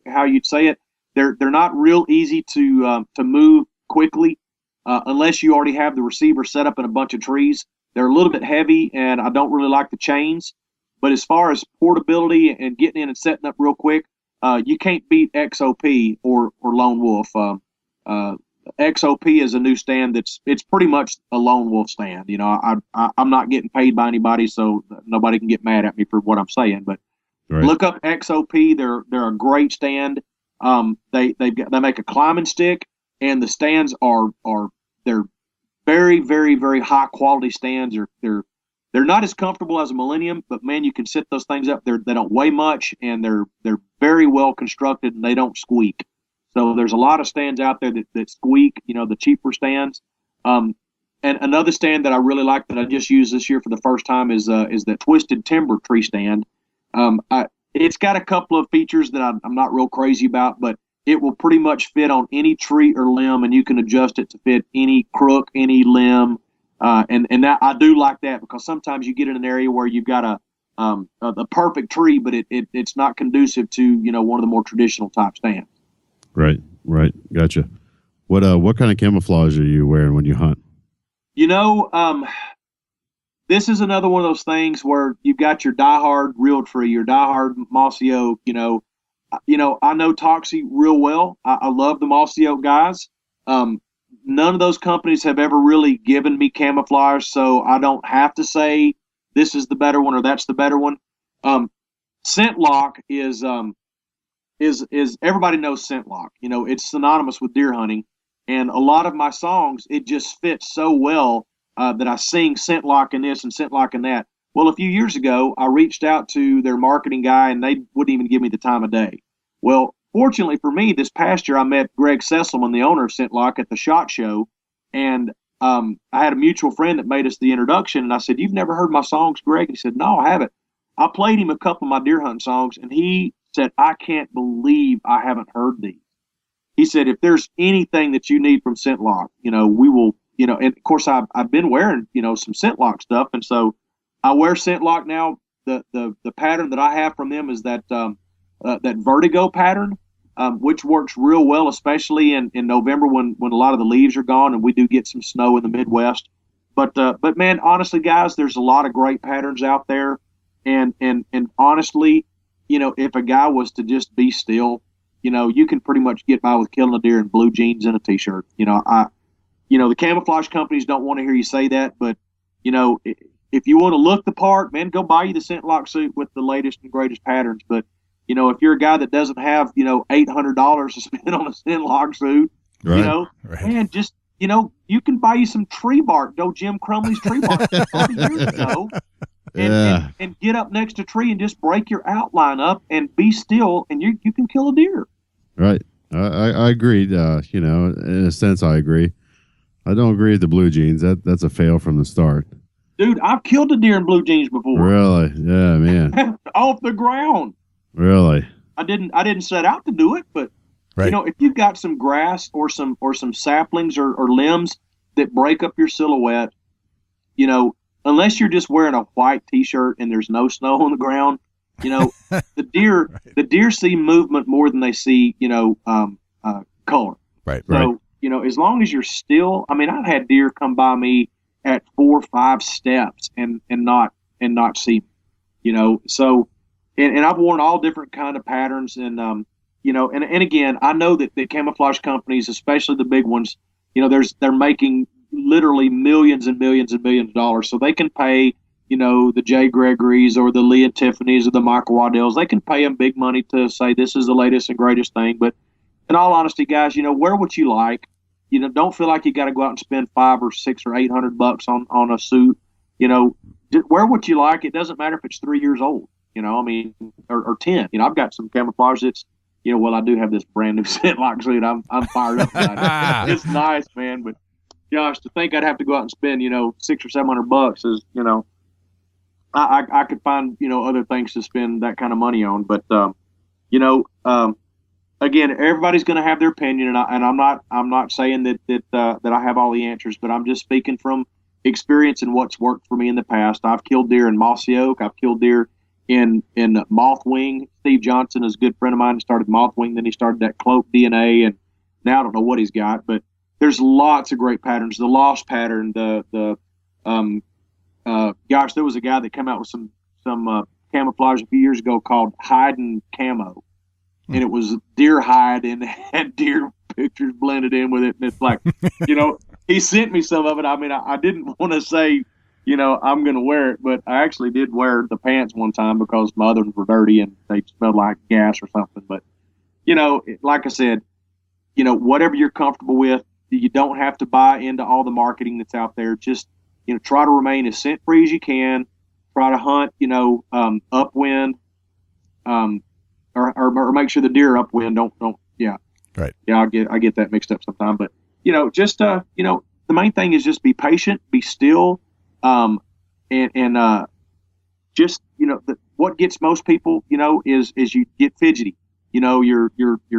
how you'd say it. They're not real easy to move quickly unless you already have the receiver set up in a bunch of trees. They're a little bit heavy, and I don't really like the chains. But as far as portability and getting in and setting up real quick, you can't beat XOP or Lone Wolf. XOP is a new stand it's pretty much a Lone Wolf stand. I'm not getting paid by anybody, so nobody can get mad at me for what I'm saying. But right. Look up XOP. They're a great stand. They make a climbing stick, and the stands they're very, very, very high quality stands. They're not as comfortable as a Millennium, but man, you can sit those things up. They don't weigh much, and they're very well constructed, and they don't squeak. So there's a lot of stands out there that squeak, the cheaper stands. And another stand that I really like that I just used this year for the first time is the Twisted Timber tree stand. It's got a couple of features that I'm not real crazy about, but it will pretty much fit on any tree or limb, and you can adjust it to fit any crook, any limb. And that, I do like that, because sometimes you get in an area where you've got a perfect tree, but it's not conducive to one of the more traditional type stands. Right. Gotcha. What kind of camouflage are you wearing when you hunt? This is another one of those things where you've got your diehard real tree, your diehard mossy oak. I know Toxie real well. I love the mossy oak guys. None of those companies have ever really given me camouflage, so I don't have to say this is the better one or that's the better one. Scent Lock is is everybody knows scent lock. You know, it's synonymous with deer hunting, and a lot of my songs, it just fits so well that I sing scent lock in this and scent lock in that. Well, a few years ago, I reached out to their marketing guy, and they wouldn't even give me the time of day. Well, fortunately for me, this past year, I met Greg Sesselman, the owner of Scent Lock, at the SHOT Show, and I had a mutual friend that made us the introduction, and I said, "You've never heard my songs, Greg?" And he said, "No, I haven't." I played him a couple of my deer hunting songs, and he said, "I can't believe I haven't heard these." He said, "If there's anything that you need from Scent Lock, you know, we will," you know, and of course I've been wearing, you know, some Scent Lock stuff. And so I wear Scent Lock now. The pattern that I have from them is that vertigo pattern, which works real well, especially in November when a lot of the leaves are gone and we do get some snow in the Midwest. But man, honestly, guys, there's a lot of great patterns out there. And honestly, you know, if a guy was to just be still, you know, you can pretty much get by with killing a deer in blue jeans and a t-shirt. You know, the camouflage companies don't want to hear you say that, but you know, if you want to look the part, man, go buy you the Scent Lock suit with the latest and greatest patterns. But you know, if you're a guy that doesn't have, you know, $800 to spend on a Scent Lock suit, right, you know, man, just, you know, you can buy you some tree bark. Go Jim Crumley's tree bark 30 years ago. And get up next to a tree and just break your outline up and be still, and you can kill a deer. Right. I agree. You know, in a sense, I agree. I don't agree with the blue jeans. That's a fail from the start. Dude, I've killed a deer in blue jeans before. Really? Yeah, man. Off the ground. Really? I didn't set out to do it, but right. You know, if you've got some grass or some saplings or limbs that break up your silhouette, you know, unless you're just wearing a white t-shirt and there's no snow on the ground, you know, the deer see movement more than they see, you know, color. Right. So, right. You know, as long as you're still, I mean, I've had deer come by me at 4 or 5 steps and not see me, you know. So, and I've worn all different kind of patterns, and you know, and again, I know that the camouflage companies, especially the big ones, you know, they're making literally millions and millions and millions of dollars, so they can pay, you know, the Jay Gregory's or the Lee and Tiffany's or the Michael Waddell's. They can pay them big money to say this is the latest and greatest thing. But in all honesty, guys, you know, wear what you like. You know, don't feel like you got to go out and spend $500 or $600 or $800 on a suit. You know, wear what you like. It doesn't matter if it's 3 years old. You know, I mean, or 10. You know, I've got some camouflage that's, you know, well, I do have this brand new Scent Lock suit. I'm fired up about it. It's nice, man. But gosh, to think I'd have to go out and spend, you know, $600 or $700 is, you know, I could find, you know, other things to spend that kind of money on. But you know, again, everybody's going to have their opinion, and I'm not saying that I have all the answers, but I'm just speaking from experience and what's worked for me in the past. I've killed deer in mossy oak. I've killed deer in mothwing. Steve Johnson is a good friend of mine. He started mothwing, then he started that cloak DNA, and now I don't know what he's got, but there's lots of great patterns. The lost pattern, gosh, there was a guy that came out with some camouflage a few years ago called Hiding Camo, and it was deer hide and had deer pictures blended in with it, and it's like, you know, he sent me some of it. I mean, I didn't want to say, you know, I'm going to wear it, but I actually did wear the pants one time because my other ones were dirty and they smelled like gas or something. But, you know, like I said, you know, whatever you're comfortable with, you don't have to buy into all the marketing that's out there. Just, you know, try to remain as scent free as you can. Try to hunt, you know, upwind, or make sure the deer are upwind. Don't, yeah. Right. Yeah, I get that mixed up sometimes. But, you know, just, you know, the main thing is just be patient, be still, and just, you know, what gets most people, you know, is you get fidgety. You know, you're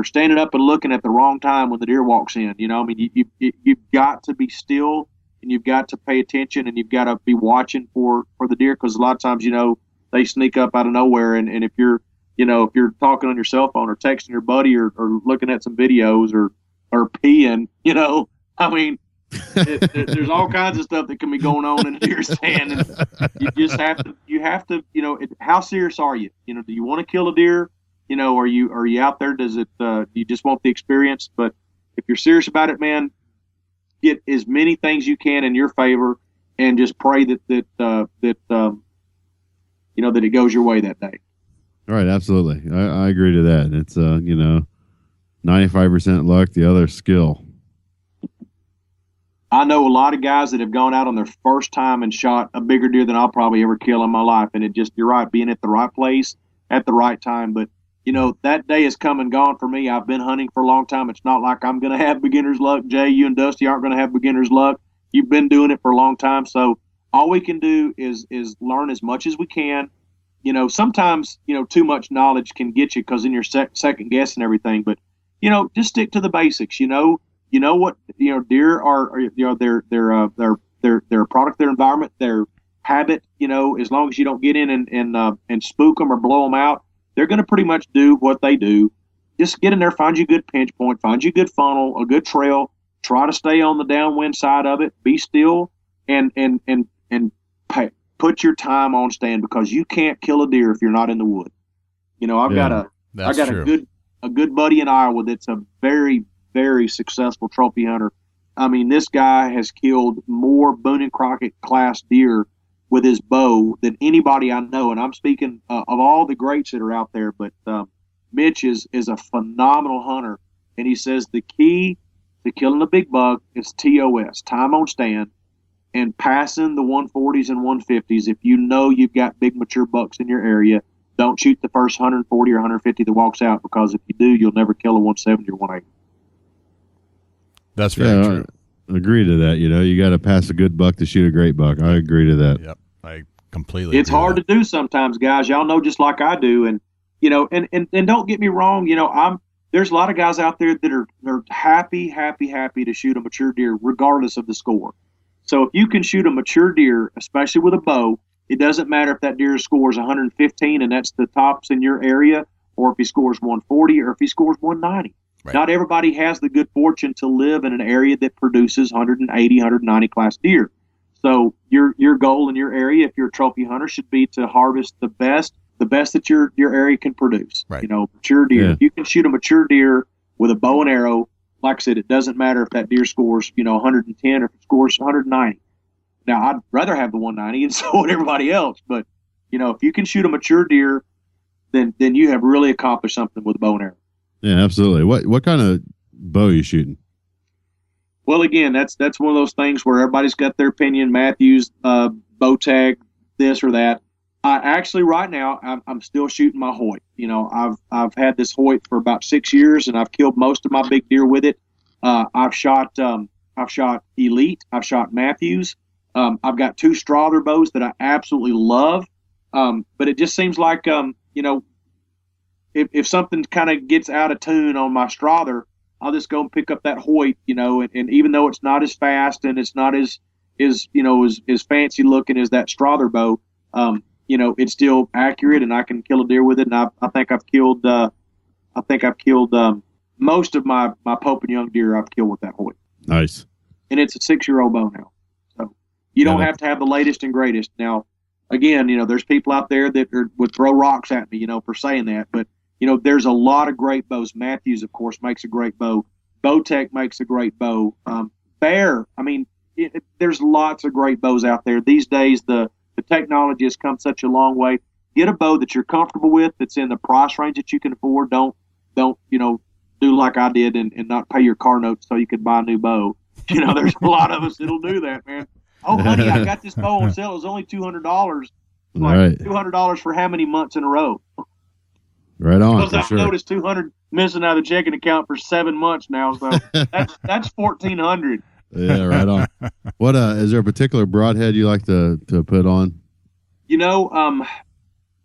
standing up and looking at the wrong time when the deer walks in. You know, I mean, you've got to be still, and you've got to pay attention, and you've got to be watching for the deer, because a lot of times, you know, they sneak up out of nowhere, and if you're, you know, if you're talking on your cell phone or texting your buddy or looking at some videos or peeing, you know, I mean, there's all kinds of stuff that can be going on in a deer stand, and you have to, you know, how serious are you? You know, do you want to kill a deer? You know, are you out there? Does it? Do you just want the experience? But if you're serious about it, man, get as many things you can in your favor, and just pray that you know, that it goes your way that day. Right, absolutely. I agree to that. It's 95% luck, the other skill. I know a lot of guys that have gone out on their first time and shot a bigger deer than I'll probably ever kill in my life. And you're right, being at the right place at the right time. But, that day has come and gone for me. I've been hunting for a long time. It's not like I'm going to have beginner's luck. Jay, you and Dusty aren't going to have beginner's luck. You've been doing it for a long time. So all we can do is learn as much as we can. Sometimes, too much knowledge can get you because then you're second guessing everything. But, just stick to the basics. What deer are they're a product of their environment, their habit. As long as you don't get in and spook them or blow them out, they're going to pretty much do what they do. Just get in there, find you a good pinch point, find you a good funnel, a good trail. Try to stay on the downwind side of it. Be still and put your time on stand, because you can't kill a deer if you're not in the wood. I've got a good buddy in Iowa that's a very, very successful trophy hunter. I mean, this guy has killed more Boone and Crockett class deer with his bow than anybody I know. And I'm speaking of all the greats that are out there, but Mitch is a phenomenal hunter. And he says the key to killing a big buck is TOS, time on stand, and passing the 140s and 150s. If you've got big mature bucks in your area, don't shoot the first 140 or 150 that walks out, because if you do, you'll never kill a 170 or 180. That's very true. I agree to that. You got to pass a good buck to shoot a great buck. I agree to that. Yep, I completely. It's hard to do sometimes, guys. Y'all know just like I do, and and don't get me wrong. There's a lot of guys out there that are happy to shoot a mature deer regardless of the score. So if you can shoot a mature deer, especially with a bow, it doesn't matter if that deer scores 115 and that's the tops in your area, or if he scores 140 or if he scores 190. Right. Not everybody has the good fortune to live in an area that produces 180, 190 class deer. So your goal in your area, if you're a trophy hunter, should be to harvest the best that your area can produce. Right. Mature deer. Yeah. If you can shoot a mature deer with a bow and arrow, like I said, it doesn't matter if that deer scores 110 or if it scores 190. Now, I'd rather have the 190, and so would everybody else. But if you can shoot a mature deer, then you have really accomplished something with a bow and arrow. Yeah, absolutely. What kind of bow are you shooting? Well, again, that's one of those things where everybody's got their opinion. Matthews, bow tag, this or that. I actually, right now, I'm still shooting my Hoyt. I've had this Hoyt for about 6 years, and I've killed most of my big deer with it. I've shot Elite. I've shot Matthews. I've got 2 Strother bows that I absolutely love. But it just seems like if something kind of gets out of tune on my Strother, I'll just go and pick up that Hoyt, and even though it's not as fast and it's not as fancy looking as that Strother bow, it's still accurate and I can kill a deer with it. And I think I've killed most of my Pope and Young deer I've killed with that Hoyt. Nice. And it's a 6-year-old bow now. So you don't have to have the latest and greatest. Now, again, there's people out there that would throw rocks at me, for saying that, but there's a lot of great bows. Matthews, of course, makes a great bow. Bowtech makes a great bow. Bear, there's lots of great bows out there. These days, the technology has come such a long way. Get a bow that you're comfortable with, that's in the price range that you can afford. Don't do like I did and not pay your car notes so you could buy a new bow. There's a lot of us that'll do that, man. Oh, honey, I got this bow on sale. It was only $200. Like right. $200 for how many months in a row? Right on. Because I've noticed $200 missing out of the checking account for 7 months now. So that's $1,400. Yeah, right on. What is there a particular broadhead you like to put on?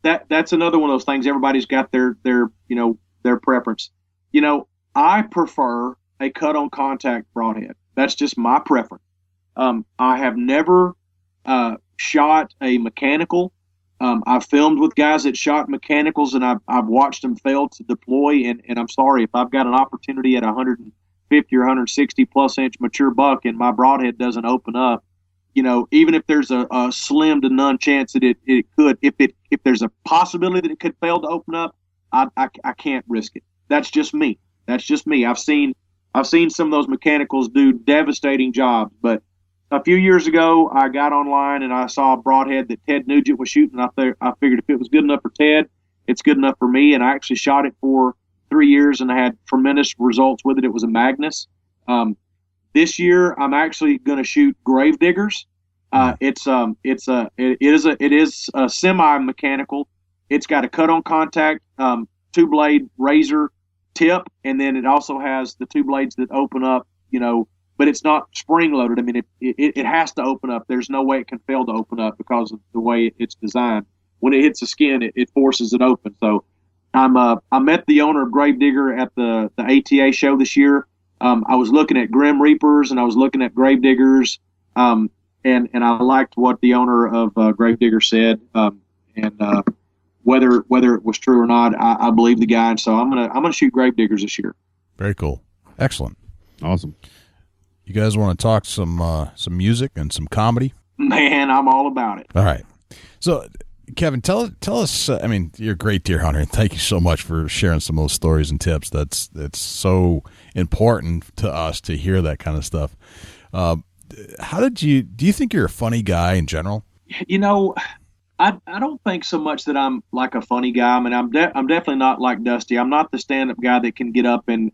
That's another one of those things. Everybody's got their preference. I prefer a cut on contact broadhead. That's just my preference. I have never shot a mechanical. I've filmed with guys that shot mechanicals, and I've watched them fail to deploy. And I'm sorry, if I've got an opportunity at 150 or 160 plus inch mature buck and my broadhead doesn't open up, even if there's a slim to none chance that it could, if there's a possibility that it could fail to open up, I can't risk it. That's just me. I've seen some of those mechanicals do devastating jobs, but a few years ago, I got online and I saw a broadhead that Ted Nugent was shooting. I figured if it was good enough for Ted, it's good enough for me. And I actually shot it for 3 years and I had tremendous results with it. It was a Magnus. This year I'm actually going to shoot grave diggers. It is a semi-mechanical. It's got a cut on contact, 2-blade razor tip. And then it also has the 2 blades that open up, but it's not spring loaded. I mean, it has to open up. There's no way it can fail to open up because of the way it's designed. When it hits the skin, it forces it open. So I met the owner of Gravedigger at the ATA show this year. I was looking at Grim Reapers and I was looking at Gravediggers, and I liked what the owner of Gravedigger said. Whether it was true or not, I believe the guy, and so I'm gonna shoot Gravediggers this year. Very cool, excellent, awesome. You guys want to talk some music and some comedy? Man, I'm all about it. All right. So, Kevin, tell us. I mean, you're a great deer hunter, and thank you so much for sharing some of those stories and tips. That's so important to us to hear that kind of stuff. Do you think you're a funny guy in general? I don't think so much that I'm like a funny guy. I mean, I'm definitely not like Dusty. I'm not the stand-up guy that can get up and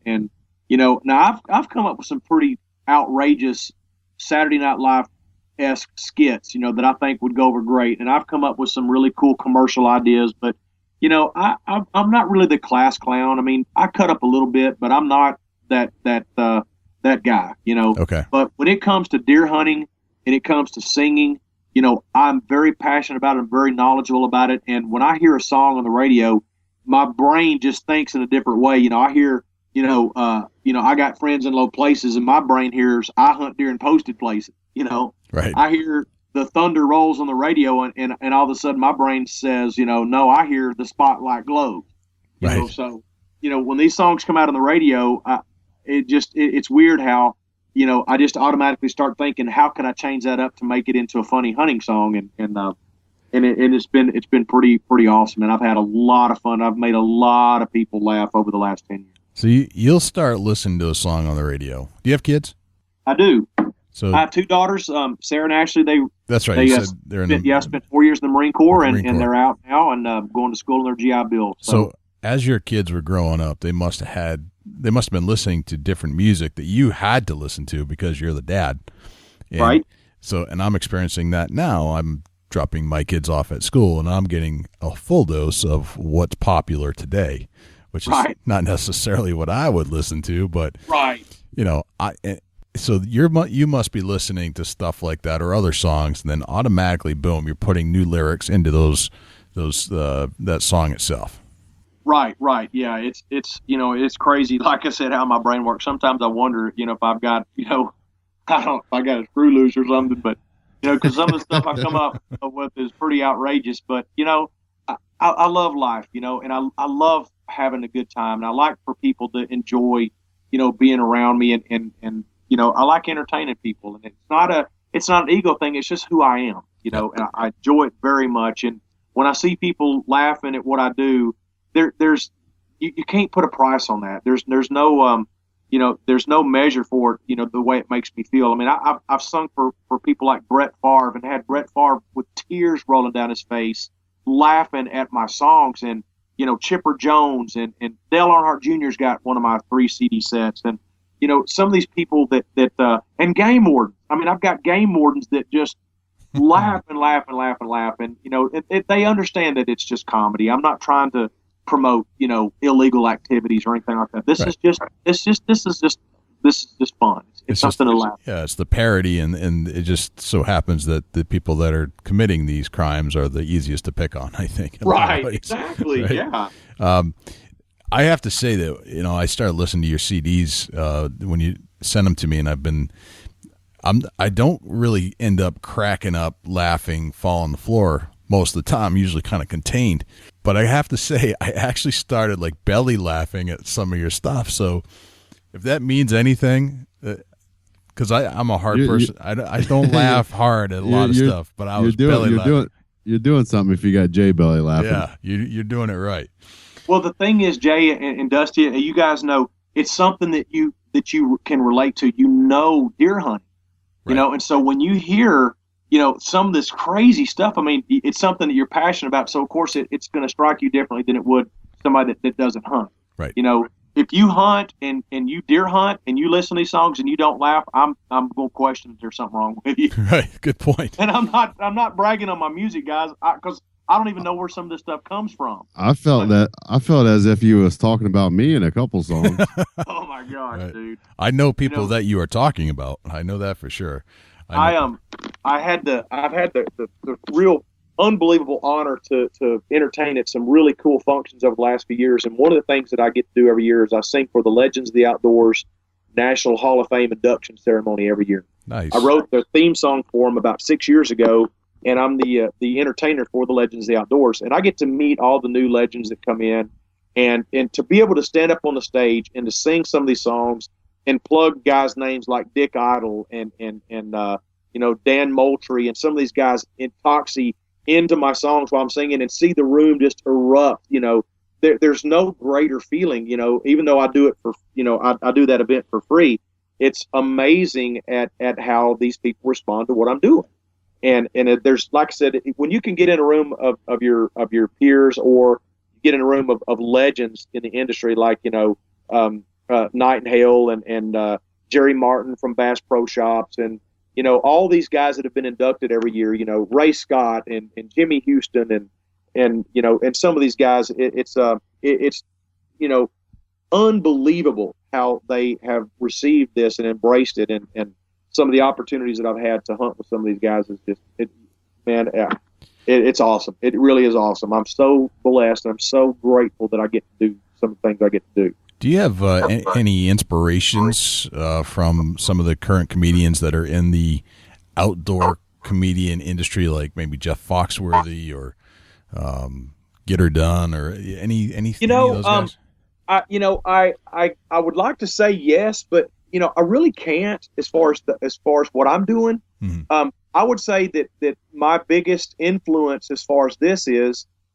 now I've come up with some pretty outrageous Saturday Night Live-esque skits, that I think would go over great. And I've come up with some really cool commercial ideas, but I'm not really the class clown. I mean, I cut up a little bit, but I'm not that guy, Okay. But when it comes to deer hunting and it comes to singing, I'm very passionate about it. I'm very knowledgeable about it. And when I hear a song on the radio, my brain just thinks in a different way. I hear, I got friends in low places, and my brain hears I hunt deer in posted places. Right. I hear the thunder rolls on the radio, and all of a sudden my brain says, no, I hear the spotlight glows. Right. So, when these songs come out on the radio, it's weird how, I just automatically start thinking, how can I change that up to make it into a funny hunting song? And it's been pretty awesome. And I've had a lot of fun. I've made a lot of people laugh over the last 10 years. So you'll start listening to a song on the radio. Do you have kids? I do. So I have 2 daughters, Sarah and Ashley. That's right. You said they're in I spent 4 years in the Marine Corps, and they're out now and going to school in their GI Bill. So as your kids were growing up, they must have been listening to different music that you had to listen to because you're the dad. And right. So, and I'm experiencing that now. I'm dropping my kids off at school, and I'm getting a full dose of what's popular today, which is not necessarily what I would listen to, but right. So you must be listening to stuff like that or other songs, and then automatically, boom, you're putting new lyrics into that song itself. Right. Yeah. It's crazy. Like I said, how my brain works. Sometimes I wonder, if I've got, I don't know if I got a screw loose or something, but, because some of the stuff I come up with is pretty outrageous, but, I love life, and I love having a good time, and I like for people to enjoy, being around me and I like entertaining people, and it's not an ego thing. It's just who I am, and I enjoy it very much. And when I see people laughing at what I do, there's you can't put a price on that. There's no there's no measure for it. The way it makes me feel. I mean, I've sung for people like Brett Favre and had Brett Favre with tears rolling down his face, laughing at my songs, and Chipper Jones and Dale Earnhardt Jr.'s got one of my 3 CD sets, and some of these people that and game wardens. I mean, I've got game wardens that just laugh and laugh and laugh and laugh, and they understand that it's just comedy. I'm not trying to promote illegal activities or anything like that. This is just fun. It's something to laugh. Yeah, it's the parody, and it just so happens that the people that are committing these crimes are the easiest to pick on, I think. Right. Exactly. Right? Yeah. I have to say that I started listening to your CDs when you sent them to me, and I don't really end up cracking up, laughing, fall on the floor most of the time. I'm usually kind of contained, but I have to say I actually started like belly laughing at some of your stuff. So if that means anything, because I'm a hard person, I don't laugh hard at a lot of stuff, but I was belly laughing. You're doing something if you got Jay belly laughing. Yeah, you're doing it right. Well, the thing is, Jay and Dusty, you guys know it's something that you can relate to. Deer hunting, right. And so when you hear, some of this crazy stuff. I mean, it's something that you're passionate about. So of course it's going to strike you differently than it would somebody that doesn't hunt. Right. If you hunt and you deer hunt and you listen to these songs and you don't laugh, I'm going to question if there's something wrong with you. Right. Good point. And I'm not bragging on my music, guys, because I don't even know where some of this stuff comes from. I felt as if you was talking about me in a couple songs. Oh my gosh, Right. dude! I know people that you are talking about. I know that for sure. I've had the real unbelievable honor to entertain at some really cool functions over the last few years. And one of the things that I get to do every year is I sing for the Legends of the Outdoors National Hall of Fame induction ceremony every year. Nice. I wrote the theme song for them about 6 years ago, and I'm the entertainer for the Legends of the Outdoors. And I get to meet all the new legends that come in, and to be able to stand up on the stage and to sing some of these songs and plug guys' names like Dick Idle and Dan Moultrie and some of these guys in Toxie into my songs while I'm singing and see the room just erupt. There's no greater feeling. Even though I do it for I do that event for free. It's amazing at how these people respond to what I'm doing. And there's, like I said, when you can get in a room of your peers, or get in a room of legends in the industry, like Nightingale and Jerry Martin from Bass Pro Shops, and all these guys that have been inducted every year, Ray Scott and Jimmy Houston and some of these guys, it's unbelievable how they have received this and embraced it, and some of the opportunities that I've had to hunt with some of these guys is just, it's awesome. It really is awesome. I'm so blessed, and I'm so grateful that I get to do some of the things I get to do. Do you have any inspirations from some of the current comedians that are in the outdoor comedian industry, like maybe Jeff Foxworthy or Get Her Done, or any of those guys? I would like to say yes, but I really can't as far as what I'm doing. Mm-hmm. I would say that my biggest influence as far as this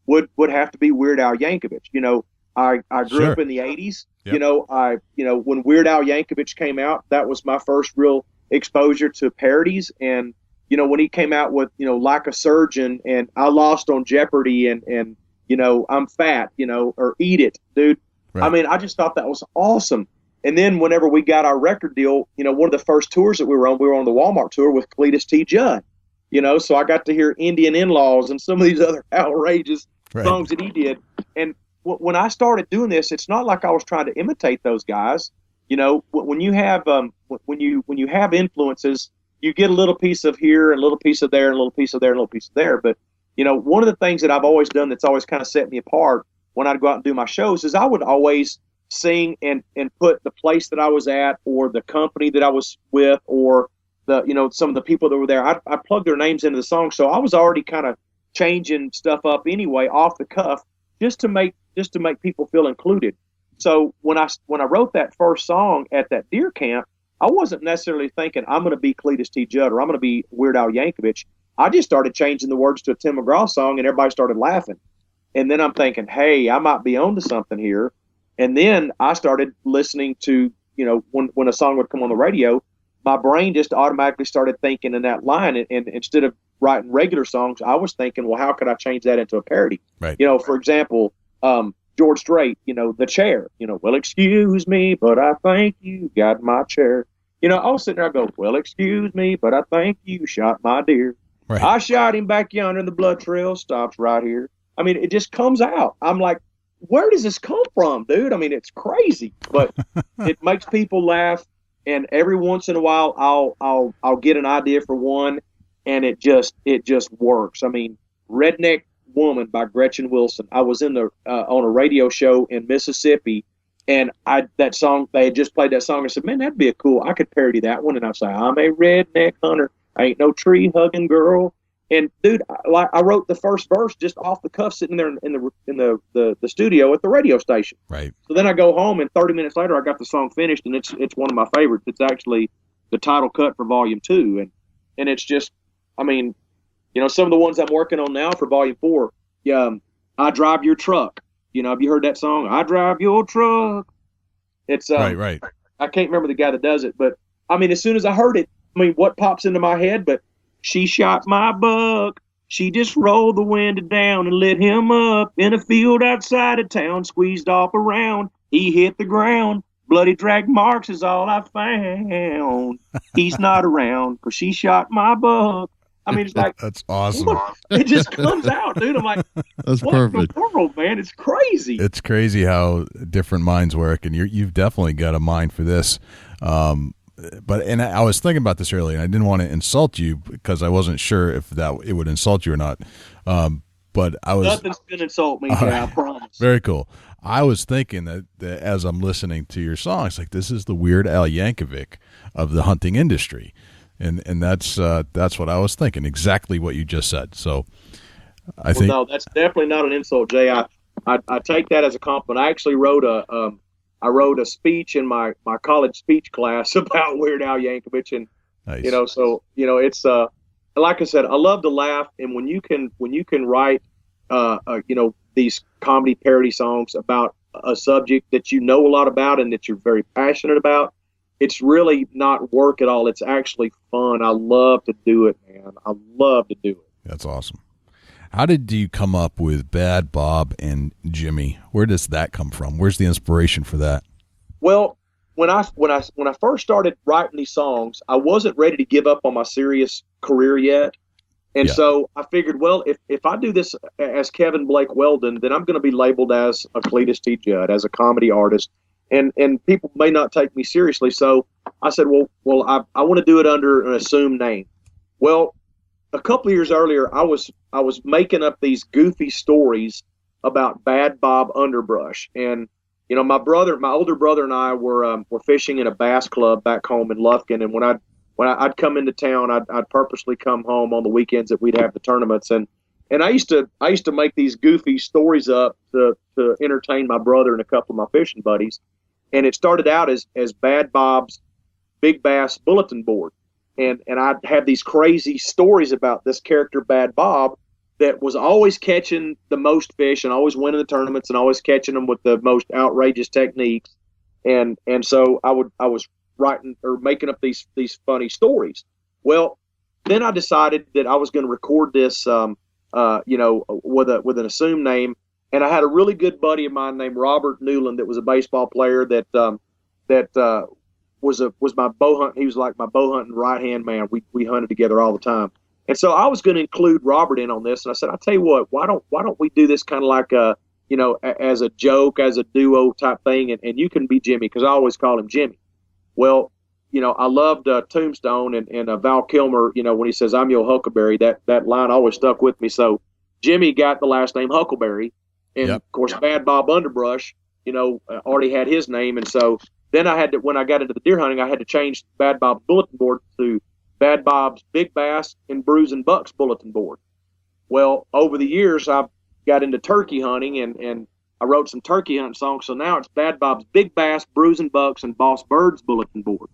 would have to be Weird Al Yankovic. I grew up in the 80s. Yep. When Weird Al Yankovic came out, that was my first real exposure to parodies. And, when he came out with, Like a Surgeon and I Lost on Jeopardy and I'm Fat, or Eat It, dude. Right. I mean, I just thought that was awesome. And then whenever we got our record deal, one of the first tours that we were on the Walmart tour with Cletus T. Judd, so I got to hear Indian In-Laws and some of these other outrageous songs that he did. And when I started doing this, it's not like I was trying to imitate those guys. When you have when you have influences, you get a little piece of here and a little piece of there and a little piece of there and a little piece of there. But one of the things that I've always done that's always kind of set me apart when I'd go out and do my shows is I would always sing and put the place that I was at, or the company that I was with, or the some of the people that were there. I plugged their names into the song, so I was already kind of changing stuff up anyway off the cuff, just to make people feel included. So when I wrote that first song at that deer camp, I wasn't necessarily thinking I'm going to be Cletus T. Judd or I'm going to be Weird Al Yankovic. I just started changing the words to a Tim McGraw song, and everybody started laughing. And then I'm thinking, hey, I might be onto something here. And then I started listening to, when a song would come on the radio, my brain just automatically started thinking in that line. And instead of writing regular songs, I was thinking, well, how could I change that into a parody? Right. For example, George Strait, The Chair, well, excuse me, but I think you got my chair. I was sitting there, I go, well, excuse me, but I think you shot my deer. Right. I shot him back yonder, and the blood trail stops right here. I mean, it just comes out. I'm like, where does this come from, dude? I mean, it's crazy, but it makes people laugh. And every once in a while, I'll get an idea for one, and it just works. I mean, Redneck Woman by Gretchen Wilson. I was on a radio show in Mississippi, and that song, they had just played that song. I said, man, that'd be I could parody that one. And I say, I'm a redneck hunter. I ain't no tree hugging girl. And dude, I wrote the first verse just off the cuff, sitting there in the studio at the radio station. Right. So then I go home, and 30 minutes later, I got the song finished, and it's one of my favorites. It's actually the title cut for Volume 2, and it's just, I mean, some of the ones I'm working on now for Volume 4. I Drive Your Truck. Have you heard that song? I drive your truck. It's right. I can't remember the guy that does it, but I mean, as soon as I heard it, I mean, what pops into my head? But She shot my buck. She just rolled the window down and lit him up in a field outside of town, squeezed off a round. He hit the ground. Bloody drag marks is all I found. He's not around 'cause she shot my buck. I mean, it's like, that's awesome. Look, it just comes out, dude. I'm like, That's what perfect. in the world, man? It's crazy. It's crazy how different minds work, and you've definitely got a mind for this. But I was thinking about this earlier, and I didn't want to insult you because I wasn't sure if it would insult you or not. But I was Nothing's gonna insult me, Jay, I promise. very cool. I was thinking that as I'm listening to your songs, like this is the Weird Al Yankovic of the hunting industry, and that's what I was thinking. Exactly what you just said. So I think no, that's definitely not an insult, Jay. I take that as a compliment. I actually wrote a speech in my college speech class about Weird Al Yankovic, and nice. it's like I said, I love to laugh, and when you can write these comedy parody songs about a subject that you know a lot about and that you're very passionate about, it's really not work at all. It's actually fun. I love to do it, man. I love to do it. That's awesome. How did you come up with Bad Bob and Jimmy? Where does that come from? Where's the inspiration for that? Well, when I first started writing these songs, I wasn't ready to give up on my serious career yet. And so I figured, well, if I do this as Kevin Blake Weldon, then I'm going to be labeled as a Cletus T. Judd, as a comedy artist, and people may not take me seriously. So I said, well, I want to do it under an assumed name. Well, a couple of years earlier, I was making up these goofy stories about Bad Bob Underbrush, and my older brother and I were fishing in a bass club back home in Lufkin, and when I'd come into town, I'd purposely come home on the weekends that we'd have the tournaments, and I used to make these goofy stories up to entertain my brother and a couple of my fishing buddies, and it started out as Bad Bob's Big Bass Bulletin Board, and I'd have these crazy stories about this character Bad Bob that was always catching the most fish and always winning the tournaments and always catching them with the most outrageous techniques, and so I was writing or making up these funny stories. Well, then I decided that I was going to record this, with an assumed name. And I had a really good buddy of mine named Robert Newland that was a baseball player that was my bow hunt. He was like my bow hunting right hand man. We hunted together all the time. And so I was going to include Robert in on this. And I said, I'll tell you what, why don't we do this kind of like as a joke, as a duo type thing, and you can be Jimmy, because I always call him Jimmy. Well, I loved Tombstone and Val Kilmer, when he says, I'm your Huckleberry, that line always stuck with me. So Jimmy got the last name Huckleberry. And, Of course, Bad Bob Underbrush, already had his name. And so then when I got into the deer hunting, I had to change Bad Bob's bulletin board to Bad Bob's Big Bass and Bruising Bucks bulletin board. Well, over the years, I've got into turkey hunting, and I wrote some turkey hunting songs, so now it's Bad Bob's Big Bass, Bruising Bucks, and Boss Bird's bulletin board.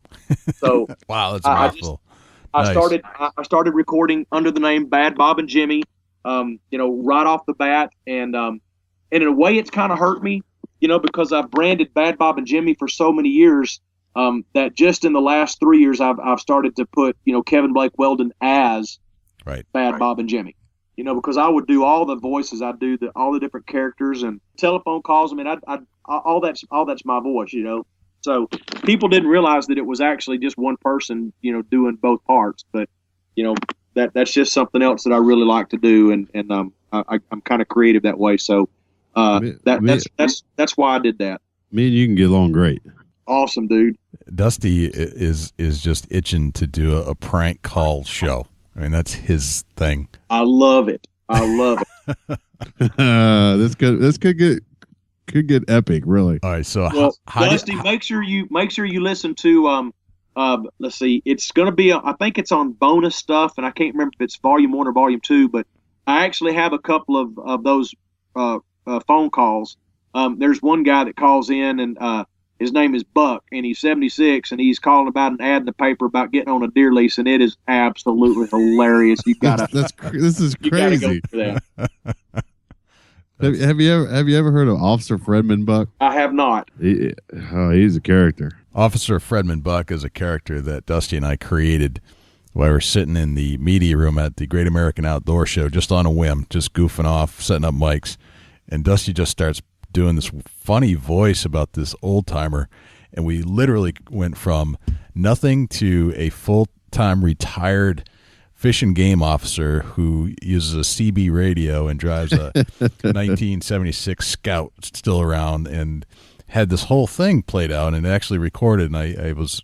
So wow, that's a mouthful. I started recording under the name Bad Bob and Jimmy, right off the bat, and in a way, it's kind of hurt me, because I've branded Bad Bob and Jimmy for so many years that just in the last 3 years, I've started to put Kevin Blake Weldon as Bad Bob and Jimmy. Because I would do all the voices, I'd do all the different characters and telephone calls. I mean, all that's my voice, So people didn't realize that it was actually just one person, doing both parts. But that's just something else that I really like to do, and I'm kind of creative that way. So that's why I did that. Me and you can get along great. Awesome, dude. Dusty is just itching to do a prank call show. I mean, that's his thing. I love it. This could get epic, really. All right, so Dusty, make sure you listen to let's see, it's going to be I think it's on bonus stuff, and I can't remember if it's volume 1 or volume 2, but I actually have a couple of those phone calls. There's one guy that calls in, and his name is Buck, and he's 76, and he's calling about an ad in the paper about getting on a deer lease, and it is absolutely hilarious. You gotta. This is crazy. Go for that. Have you ever heard of Officer Fredman Buck? I have not. He's a character. Officer Fredman Buck is a character that Dusty and I created while we're sitting in the media room at the Great American Outdoor Show, just on a whim, just goofing off, setting up mics, and Dusty just starts doing this funny voice about this old timer, and we literally went from nothing to a full-time retired fish and game officer who uses a CB radio and drives a 1976 Scout still around, and had this whole thing played out and actually recorded. And I was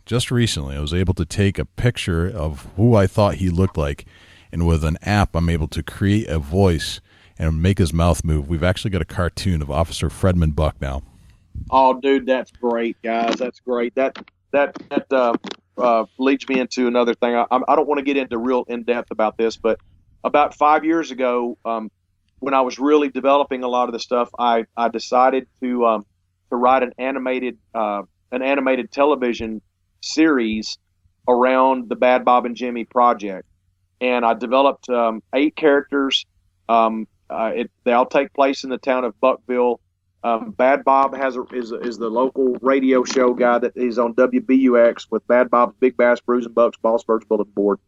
just recently, I was able to take a picture of who I thought he looked like, and with an app, I'm able to create a voice and make his mouth move. We've actually got a cartoon of Officer Fredman Buck now. Oh, dude, that's great, guys. That's great. That leads me into another thing. I don't want to get into real in depth about this, but about 5 years ago, when I was really developing a lot of the stuff, I decided to write an animated television series around the Bad Bob and Jimmy project, and I developed 8 characters. They all take place in the town of Buckville. Bad Bob is the local radio show guy that is on WBUX with Bad Bob's Big Bass, Bruising Bucks, Ball Spurs, Bulletin Board.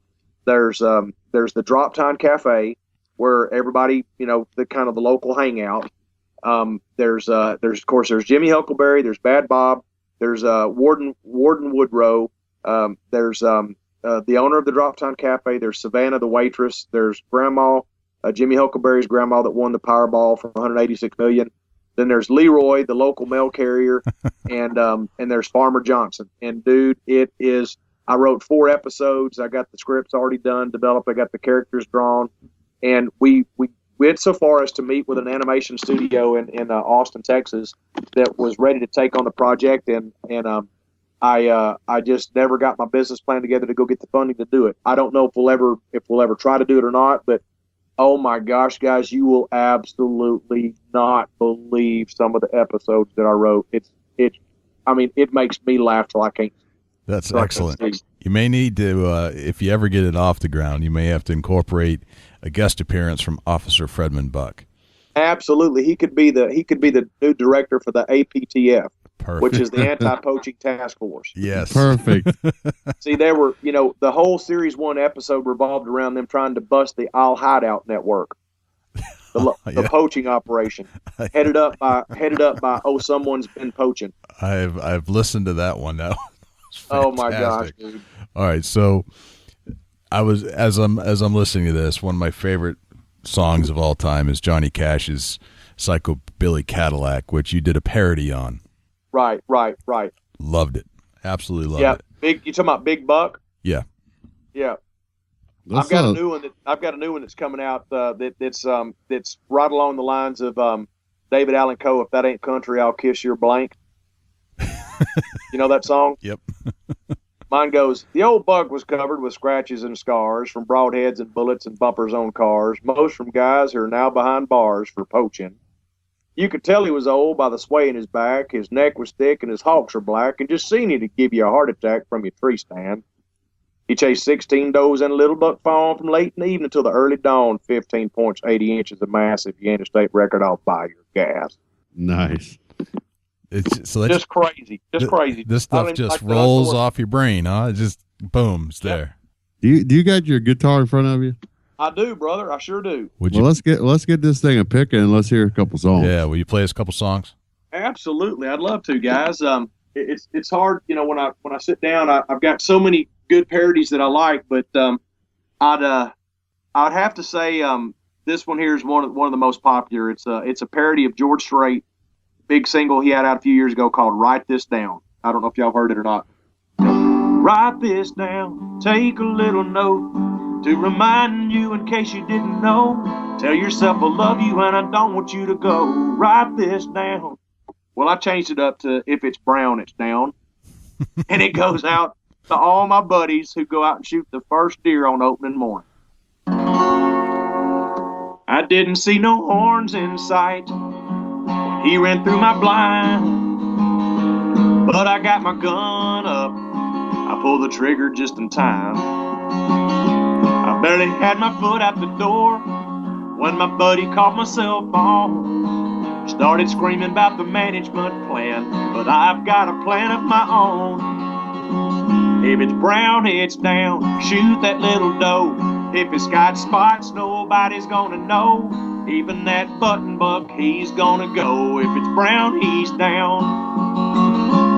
There's the Drop Time Cafe where everybody, the kind of the local hangout. There's of course there's Jimmy Huckleberry, there's Bad Bob, there's Warden Woodrow, there's the owner of the Drop Time Cafe, there's Savannah the waitress, there's Grandma, Jimmy Huckleberry's grandma that won the Powerball for $186 million. Then there's Leroy, the local mail carrier, and there's Farmer Johnson. And dude, I wrote 4 episodes. I got the scripts already done, developed. I got the characters drawn, and we went so far as to meet with an animation studio in Austin, Texas, that was ready to take on the project. And I just never got my business plan together to go get the funding to do it. I don't know if we'll ever try to do it or not, but oh my gosh, guys, you will absolutely not believe some of the episodes that I wrote. It makes me laugh till I can't. That's excellent. You may need to, if you ever get it off the ground, you may have to incorporate a guest appearance from Officer Fredman Buck. Absolutely. He could be the new director for the APTF. Perfect. Which is the Anti-Poaching Task Force. Yes. Perfect. See, they were, the whole Series 1 episode revolved around them trying to bust the Isle Hideout Network, the poaching operation, headed up by someone's been poaching. I've listened to that one now. Oh my gosh, dude. All right, so as I'm listening to this, one of my favorite songs of all time is Johnny Cash's Psychobilly Cadillac, which you did a parody on. Right. Loved it. Absolutely loved it. You talking about Big Buck? Yeah. I've got a new one that's coming out that's right along the lines of David Allan Coe. If that ain't country, I'll kiss your blank. You know that song? Yep. Mine goes, the old buck was covered with scratches and scars from broadheads and bullets and bumpers on cars, most from guys who are now behind bars for poaching. You could tell he was old by the sway in his back, his neck was thick and his hawks were black, and just seeing him to give you a heart attack from your tree stand. He chased 16 does and a little buck fawn from late in the evening till the early dawn, 15 points, 80 inches of mass. If you ain't a state record, I'll buy your gas. Nice. It's just crazy. Crazy. This stuff just rolls off your brain, huh? It just booms there. Do you got your guitar in front of you? I do, brother. I sure do. Let's get this thing a pick and let's hear a couple songs. Yeah, will you play us a couple songs? Absolutely, I'd love to, guys. It's hard, when I sit down. I've got so many good parodies that I like, but I'd have to say this one here is one of the most popular. It's a parody of George Strait, big single he had out a few years ago called "Write This Down." I don't know if y'all heard it or not. Write this down, take a little note to remind you in case you didn't know. Tell yourself I love you and I don't want you to go. Write this down. Well, I changed it up to if it's brown, it's down. And it goes out to all my buddies who go out and shoot the first deer on opening morning. I didn't see no horns in sight. He ran through my blind. But I got my gun up. I pulled the trigger just in time. I barely had my foot out the door when my buddy called my cell phone. Started screaming about the management plan, but I've got a plan of my own. If it's brown, it's down. Shoot that little doe. If it's got spots, nobody's gonna know. Even that button buck, he's gonna go. If it's brown, he's down.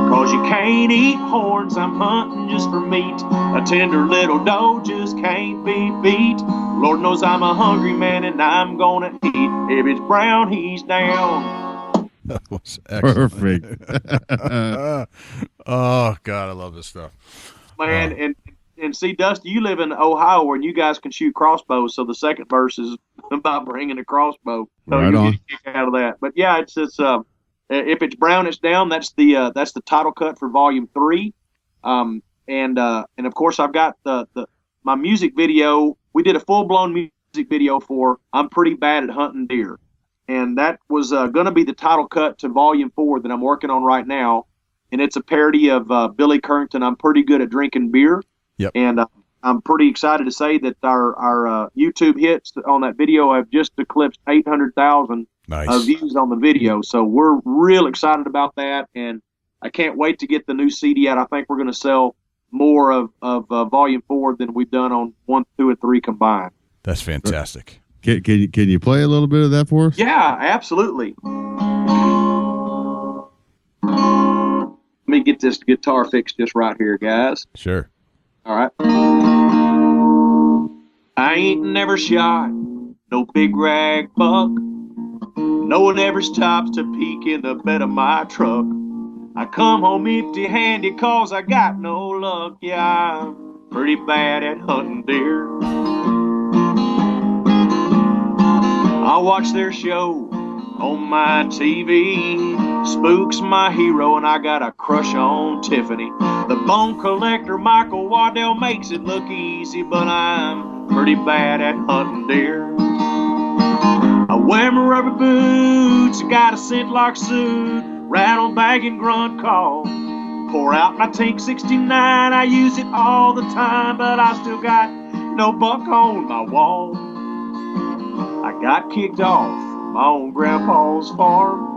'Cause you can't eat horns, I'm hunting just for meat. A tender little doe just can't be beat. Lord knows I'm a hungry man and I'm gonna eat. If it's brown, he's down. That was excellent. Perfect. Oh God, I love this stuff, Man. And see, Dusty, you live in Ohio where you guys can shoot crossbows, so the second verse is about bringing a crossbow. So Right you on. get a kick out of that. But yeah, it's if it's brown, it's down. That's the title cut for Volume 3. And of course I've got my music video. We did a full-blown music video for I'm Pretty Bad at Hunting Deer. And that was going to be the title cut to Volume 4 that I'm working on right now. And it's a parody of Billy Currington, I'm Pretty Good at Drinking Beer. Yep. And I'm pretty excited to say that our YouTube hits on that video have just eclipsed 800,000 nice. views on the video. So we're real excited about that. And I can't wait to get the new CD out. I think we're going to sell more of Volume 4 than we've done on 1, 2, and 3 combined. That's fantastic. Can you play a little bit of that for us? Yeah, absolutely. Let me get this guitar fixed just right here, guys. Sure. All right. I ain't never shot no big rag buck. No one ever stops to peek in the bed of my truck. I come home empty-handed 'cause I got no luck. Yeah, I'm pretty bad at hunting deer. I watch their show on my TV. Spook's my hero and I got a crush on Tiffany. The bone collector Michael Waddell makes it look easy, but I'm pretty bad at hunting deer. I wear my rubber boots, got a scent-lock suit, rattle bag and grunt call. Pour out my tank 69, I use it all the time, but I still got no buck on my wall. I got kicked off my own grandpa's farm.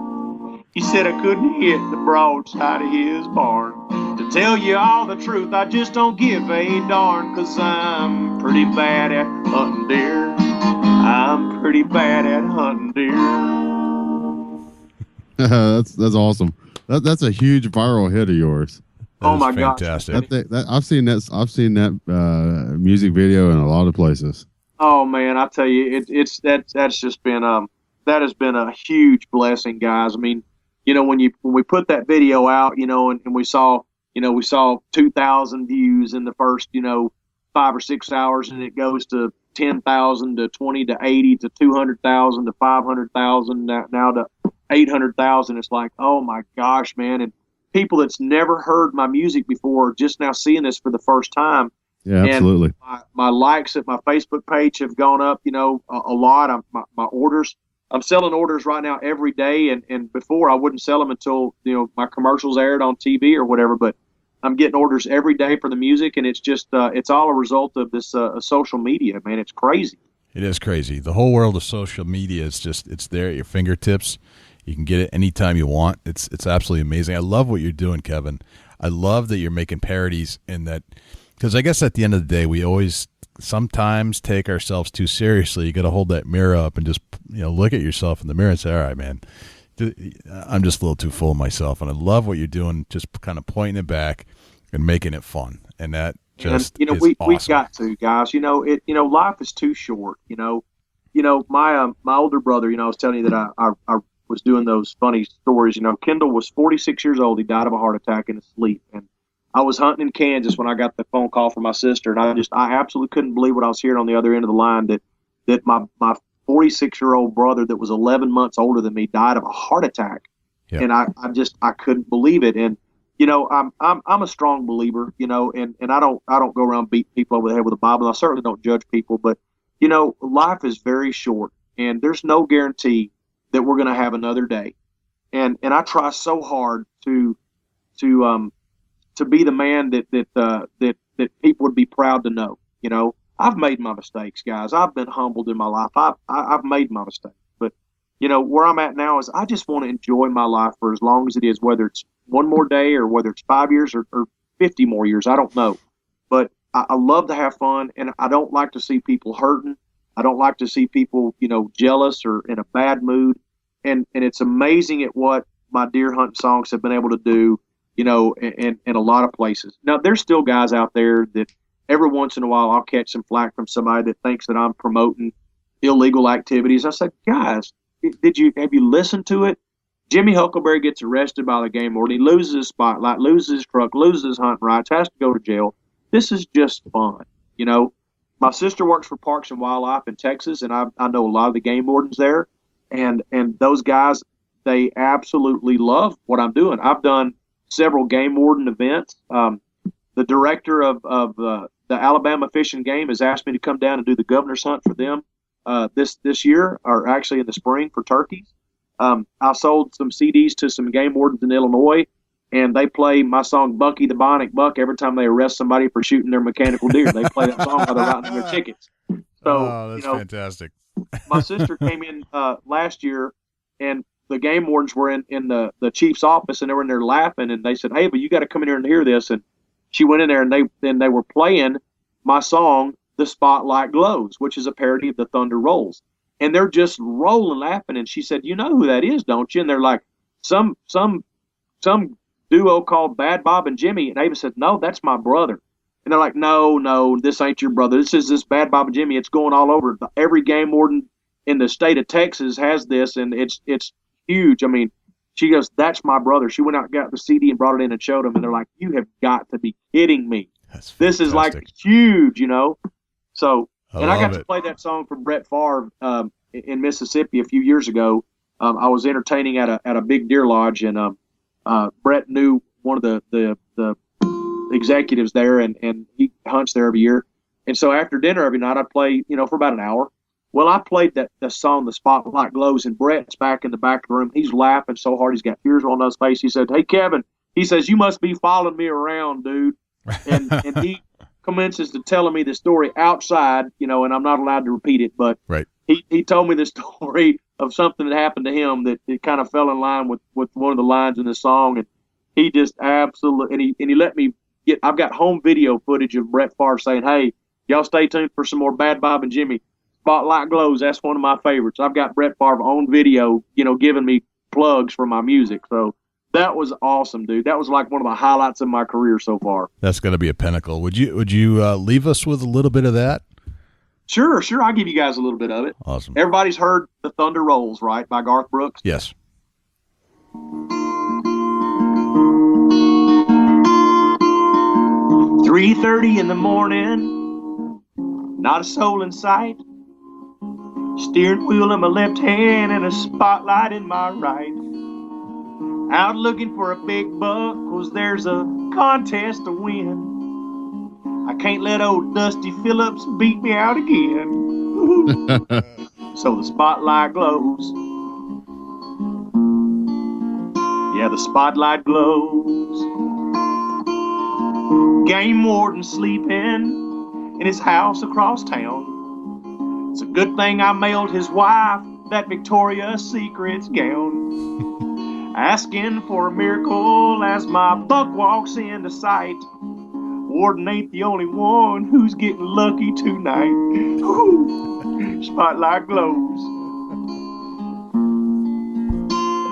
He said I couldn't hit the broadside of his barn. To tell you all the truth, I just don't give a darn, 'cause I'm pretty bad at hunting deer. I'm pretty bad at hunting deer. that's awesome. That's a huge viral hit of yours. Oh my fantastic. gosh. I've seen that music video in a lot of places. Oh man, I tell you, that's just been that has been a huge blessing, guys. I mean, you know, when we put that video out, you know, and we saw 2,000 views in the first, 5 or 6 hours, and it goes to 10,000 to 20 to 80 to 200,000 to 500,000 now to 800,000. It's like, oh my gosh, man. And people that's never heard my music before just now seeing this for the first time. Yeah, absolutely. And my likes at my Facebook page have gone up, a lot. My orders, I'm selling orders right now every day. And before I wouldn't sell them until, my commercials aired on TV or whatever, but I'm getting orders every day for the music. And it's just, it's all a result of this social media, man. It's crazy. It is crazy. The whole world of social media is just, it's there at your fingertips. You can get it anytime you want. It's absolutely amazing. I love what you're doing, Kevin. I love that you're making parodies, and that, because I guess at the end of the day, we always sometimes take ourselves too seriously. You got to hold that mirror up and just, look at yourself in the mirror and say, all right, man, I'm just a little too full of myself. And I love what you're doing, just kind of pointing it back and making it fun. And that just is we've awesome. got to, guys. Life is too short. My older brother. I was telling you that I was doing those funny stories. Kendall was 46 years old. He died of a heart attack in his sleep, and I was hunting in Kansas when I got the phone call from my sister, and I absolutely couldn't believe what I was hearing on the other end of the line, that my 46-year-old brother that was 11 months older than me died of a heart attack. Yep. And I couldn't believe it. And I'm a strong believer, and I don't go around beating people over the head with a Bible. I certainly don't judge people, but life is very short, and there's no guarantee that we're going to have another day. And I try so hard to be the man that people would be proud to know. I've made my mistakes, guys. I've been humbled in my life. I've made my mistakes. But, where I'm at now is I just want to enjoy my life for as long as it is, whether it's one more day or whether it's 5 years or 50 more years. I don't know. But I love to have fun, and I don't like to see people hurting. I don't like to see people, jealous or in a bad mood. And it's amazing at what my deer hunting songs have been able to do, in a lot of places. Now, there's still guys out there that every once in a while I'll catch some flack from somebody that thinks that I'm promoting illegal activities. I said, guys, have you listened to it? Jimmy Huckleberry gets arrested by the game warden. He loses his spotlight, loses his truck, loses his hunting rights, has to go to jail. This is just fun. My sister works for Parks and Wildlife in Texas, and I know a lot of the game wardens there. And those guys, they absolutely love what I'm doing. I've done several game warden events. The director of the Alabama Fish and Game has asked me to come down and do the governor's hunt for them this year, or actually in the spring for turkeys. I sold some CDs to some game wardens in Illinois, and they play my song Bucky the Bionic Buck every time they arrest somebody for shooting their mechanical deer. They play that song while they're writing their tickets. So, that's fantastic. My sister came in last year, and the game wardens were in the chief's office, and they were in there laughing, and they said, "Hey, but you got to come in here and hear this." And she went in there, and they were playing my song, "The Spotlight Glows," which is a parody of "The Thunder Rolls." And they're just rolling laughing. And she said, "You know who that is, don't you?" And they're like, some duo called Bad Bob and Jimmy. And Ava said, "No, that's my brother." And they're like, no, this ain't your brother. This is this Bad Bob and Jimmy. It's going all over. Every game warden in the state of Texas has this, and it's huge. I mean, she goes, "That's my brother." She went out and got the CD and brought it in and showed them. And they're like, "You have got to be kidding me. This is like huge, So, I got to play that song from Brett Favre in Mississippi a few years ago. I was entertaining at a big deer lodge, and Brett knew one of the executives there, and he hunts there every year. And so after dinner every night, I'd play, for about an hour. Well, I played the song, "The Spotlight Glows," and Brett's back in the back of the room. He's laughing so hard he's got tears on his face. He said, "Hey, Kevin," he says, "you must be following me around, dude." And he commences to telling me the story outside, and I'm not allowed to repeat it, but right. He told me the story of something that happened to him that it kind of fell in line with one of the lines in the song, and he just absolutely and he let me get. I've got home video footage of Brett Favre saying, "Hey, y'all stay tuned for some more Bad Bob and Jimmy. Spotlight Glows. That's one of my favorites." I've got Brett Favre on video, giving me plugs for my music. So that was awesome, dude. That was like one of the highlights of my career so far. That's going to be a pinnacle. Would you leave us with a little bit of that? Sure. I'll give you guys a little bit of it. Awesome. Everybody's heard "The Thunder Rolls," right, by Garth Brooks? Yes. 3:30 in the morning, not a soul in sight. Steering wheel in my left hand and a spotlight in my right. Out looking for a big buck, 'cause there's a contest to win. I can't let old Dusty Phillips beat me out again. So the spotlight glows. Yeah, the spotlight glows. Game warden sleeping in his house across town. It's a good thing I mailed his wife that Victoria's Secret's gown. Asking for a miracle as my buck walks into sight. Warden ain't the only one who's getting lucky tonight. Spotlight glows.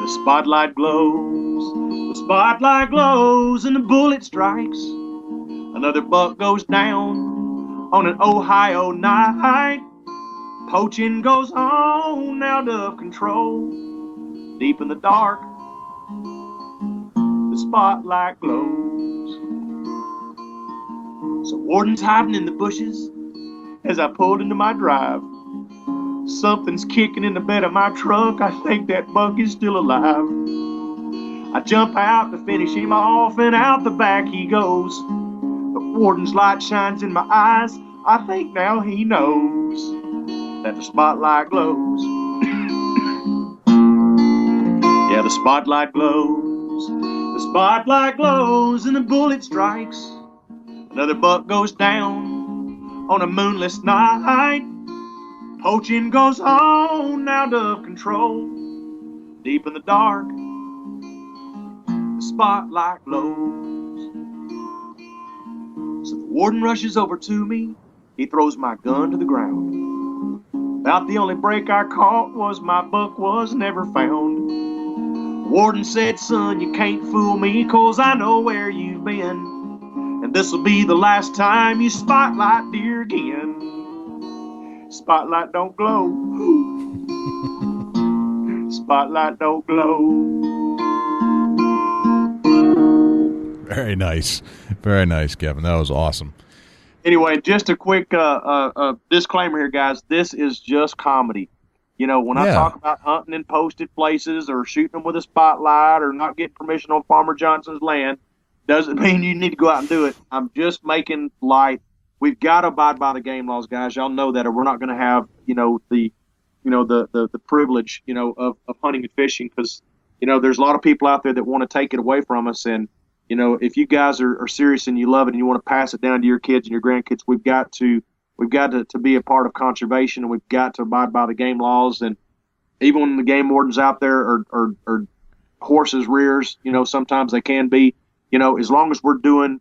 The spotlight glows. The spotlight glows and the bullet strikes. Another buck goes down on an Ohio night. Poaching goes on out of control. Deep in the dark, the spotlight glows. So warden's hiding in the bushes as I pulled into my drive. Something's kicking in the bed of my truck. I think that buck is still alive. I jump out to finish him off, and out the back he goes. The warden's light shines in my eyes. I think now he knows that the spotlight glows. Yeah, the spotlight glows. The spotlight glows and the bullet strikes. Another buck goes down on a moonless night. Poaching goes on out of control. Deep in the dark, the spotlight glows. Warden rushes over to me. He throws my gun to the ground. About the only break I caught was my buck was never found. Warden said, son, you can't fool me, 'cause I know where you've been. And this'll be the last time you spotlight deer again. Spotlight don't glow. Spotlight don't glow. Very nice. Very nice, Kevin. That was awesome. Anyway, just a quick disclaimer here, guys. This is just comedy. You know, when I talk about hunting in posted places or shooting them with a spotlight or not getting permission on Farmer Johnson's land, doesn't mean you need to go out and do it. I'm just making light. We've got to abide by the game laws, guys. Y'all know that, or we're not going to have, the privilege, of hunting and fishing, because, there's a lot of people out there that want to take it away from us. And, if you guys are serious and you love it and you want to pass it down to your kids and your grandkids, we've got to be a part of conservation, and we've got to abide by the game laws. And even when the game wardens out there are horses' rears, sometimes they can be, as long as we're doing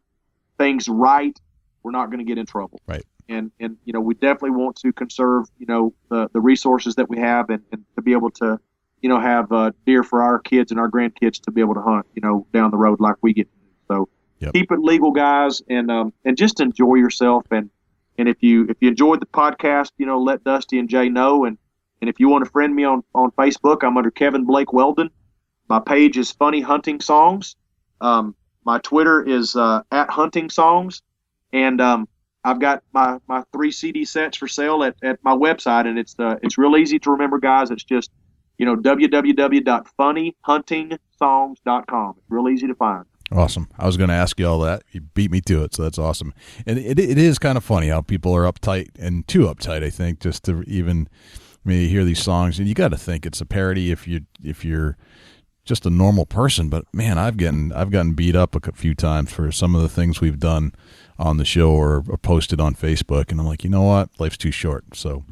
things right, we're not going to get in trouble. Right. And we definitely want to conserve, the resources that we have, and to be able to, have deer for our kids and our grandkids to be able to hunt, down the road like we get to do. So keep it legal, guys, and just enjoy yourself. And if you enjoyed the podcast, let Dusty and Jay know. And if you want to friend me on Facebook, I'm under Kevin Blake Weldon. My page is Funny Hunting Songs. My Twitter is at Hunting Songs. And I've got my 3 CD sets for sale at my website, and it's real easy to remember, guys. It's just www.funnyhuntingsongs.com. It's real easy to find. Awesome. I was going to ask you all that. You beat me to it, so that's awesome. And it is kind of funny how people are uptight, and too uptight, I think, just to even maybe hear these songs. And you got to think it's a parody if you're just a normal person. But man, I've gotten beat up a few times for some of the things we've done on the show or posted on Facebook, and I'm like, you know what? Life's too short. So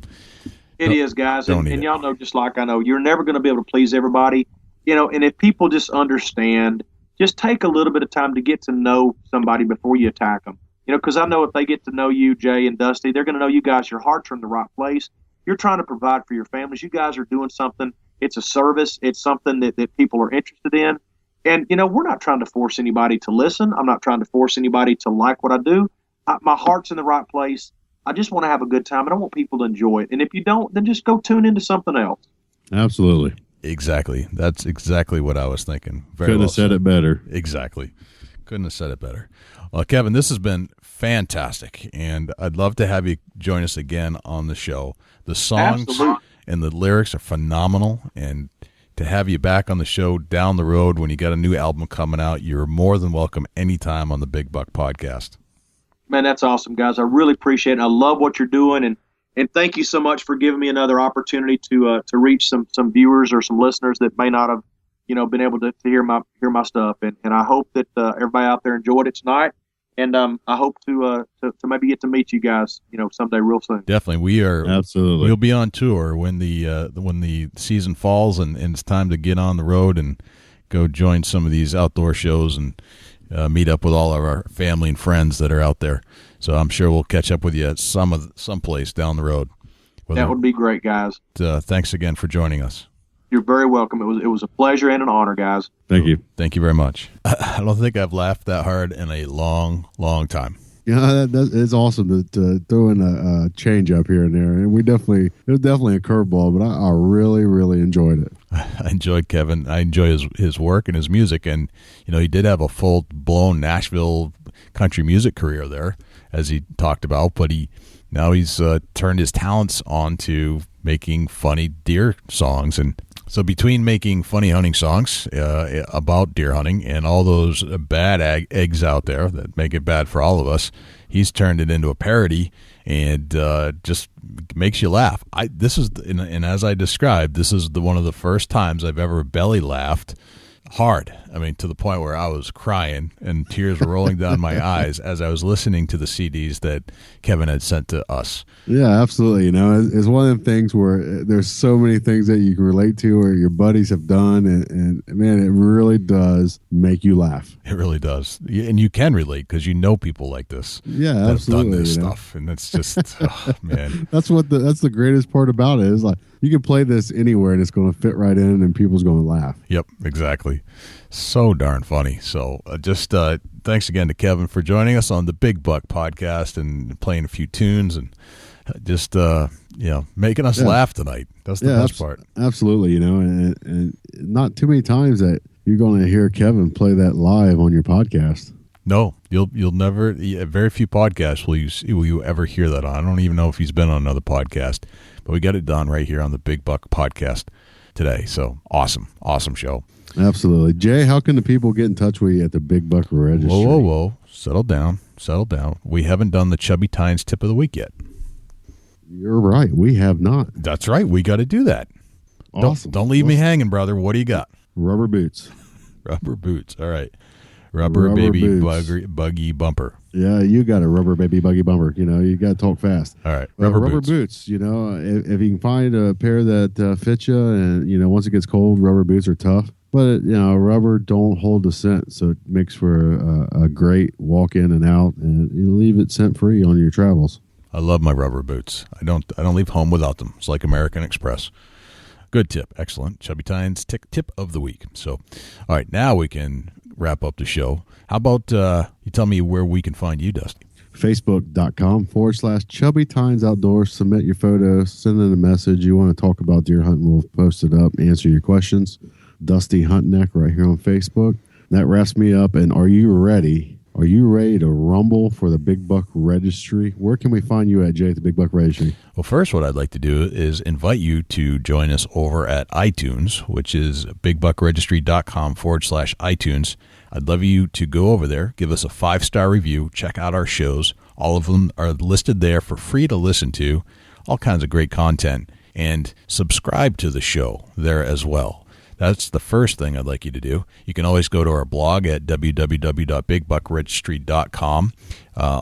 it is, guys, and y'all know, just like I know, you're never going to be able to please everybody. And if people just understand, just take a little bit of time to get to know somebody before you attack them. Because I know if they get to know you, Jay and Dusty, they're going to know you guys, your hearts are in the right place. You're trying to provide for your families. You guys are doing something. It's a service. It's something that people are interested in. And, we're not trying to force anybody to listen. I'm not trying to force anybody to like what I do. My heart's in the right place. I just want to have a good time, and I want people to enjoy it. And if you don't, then just go tune into something else. Absolutely. Exactly. That's exactly what I was thinking. Couldn't have said it better. Exactly. Couldn't have said it better. Well, Kevin, this has been fantastic, and I'd love to have you join us again on the show. The songs and the lyrics are phenomenal, and to have you back on the show down the road when you got a new album coming out, you're more than welcome anytime on the Big Buck Podcast. Man, that's awesome, guys. I really appreciate it. I love what you're doing, and thank you so much for giving me another opportunity to reach some viewers or some listeners that may not have, been able to hear my stuff. And I hope that everybody out there enjoyed it tonight. And I hope to maybe get to meet you guys, someday real soon. Definitely, we are. Absolutely, we'll be on tour when the season falls and it's time to get on the road and go join some of these outdoor shows and meet up with all of our family and friends that are out there. So I'm sure we'll catch up with you at someplace down the road. That would be great, guys. Thanks again for joining us. You're very welcome. It was a pleasure and an honor, guys. Thank you. Thank you very much. I don't think I've laughed that hard in a long, long time. Yeah, it's awesome to throw in a change up here and there. And it was definitely a curveball, but I really, really enjoyed it. I enjoyed Kevin. I enjoy his work and his music. And, he did have a full-blown Nashville country music career there, as he talked about. But now he's turned his talents on to making funny deer songs. And so between making funny hunting songs about deer hunting and all those bad eggs out there that make it bad for all of us, he's turned it into a parody and just makes you laugh. And as I described, this is one of the first times I've ever belly laughed hard. I mean, to the point where I was crying and tears were rolling down my eyes as I was listening to the CDs that Kevin had sent to us. Yeah, absolutely. You know, it's one of them things where there's so many things that you can relate to or your buddies have done. And man, it really does make you laugh. It really does. And you can relate because you know people like this. Yeah, that absolutely. have done this stuff. And it's just, oh, man. That's the greatest part about it is like you can play this anywhere and it's going to fit right in and people's going to laugh. Yep, exactly. So darn funny. So just thanks again to Kevin for joining us on the Big Buck podcast and playing a few tunes and just making us laugh tonight. That's the best part. Absolutely, you know, and not too many times that you're going to hear Kevin play that live on your podcast. No, you'll never. Very few podcasts will you ever hear that on. I don't even know if he's been on another podcast, but we got it done right here on the Big Buck podcast today. So awesome show. Absolutely, Jay. How can the people get in touch with you at the Big Buck Registry? Whoa! Settle down. We haven't done the Chubby Tines tip of the week yet. You're right. We have not. That's right. We got to do that. Awesome. Don't leave me hanging, brother. What do you got? Rubber boots. Rubber boots. All right. Rubber baby buggy bumper. Yeah, you got a rubber baby buggy bumper. You know, you got to talk fast. All right. Rubber boots. You know, if you can find a pair that fits you, and you know, once it gets cold, rubber boots are tough. But you know, rubber don't hold the scent, so it makes for a great walk in and out, and you leave it scent free on your travels. I love my rubber boots. I don't leave home without them. It's like American Express. Good tip. Excellent. Chubby Tines tip of the week. So, all right, now we can wrap up the show. How about you tell me where we can find you, Dusty? Facebook.com/Chubby Tines Outdoors. Submit your photos. Send in a message. You want to talk about deer hunting, we'll post it up, answer your questions. Dusty Huntneck right here on Facebook. That wraps me up. And are you ready? Are you ready to rumble for the Big Buck Registry? Where can we find you at, Jay, at the Big Buck Registry? Well, first, what I'd like to do is invite you to join us over at iTunes, which is bigbuckregistry.com/iTunes. I'd love you to go over there, give us a 5-star review, check out our shows. All of them are listed there for free to listen to, all kinds of great content, and subscribe to the show there as well. That's the first thing I'd like you to do. You can always go to our blog at www.bigbuckregistry.com.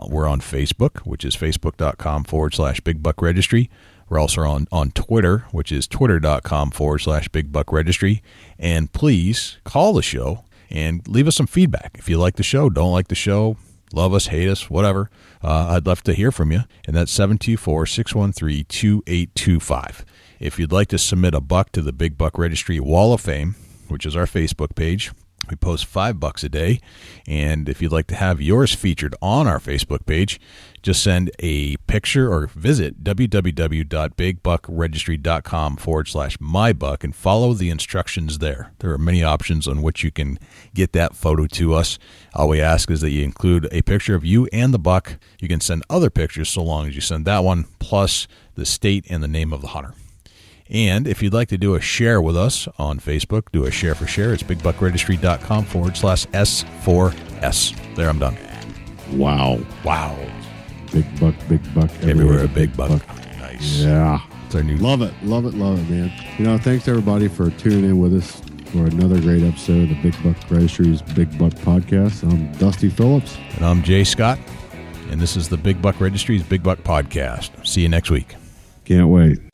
We're on Facebook, which is facebook.com/bigbuckregistry. We're also on Twitter, which is twitter.com/bigbuckregistry. And please call the show and leave us some feedback. If you like the show, don't like the show, love us, hate us, whatever, I'd love to hear from you. And that's 724-613-2825. If you'd like to submit a buck to the Big Buck Registry Wall of Fame, which is our Facebook page, we post $5 a day. And if you'd like to have yours featured on our Facebook page, just send a picture or visit www.bigbuckregistry.com/mybuck and follow the instructions there. There are many options on which you can get that photo to us. All we ask is that you include a picture of you and the buck. You can send other pictures so long as you send that one, plus the state and the name of the hunter. And if you'd like to do a share with us on Facebook, do a share for share. It's bigbuckregistry.com/S4S. There, I'm done. Wow. Big buck. Everywhere a big buck. Nice. Yeah. It's our new. Love it, man. You know, thanks to everybody for tuning in with us for another great episode of the Big Buck Registry's Big Buck Podcast. I'm Dusty Phillips. And I'm Jay Scott. And this is the Big Buck Registry's Big Buck Podcast. See you next week. Can't wait.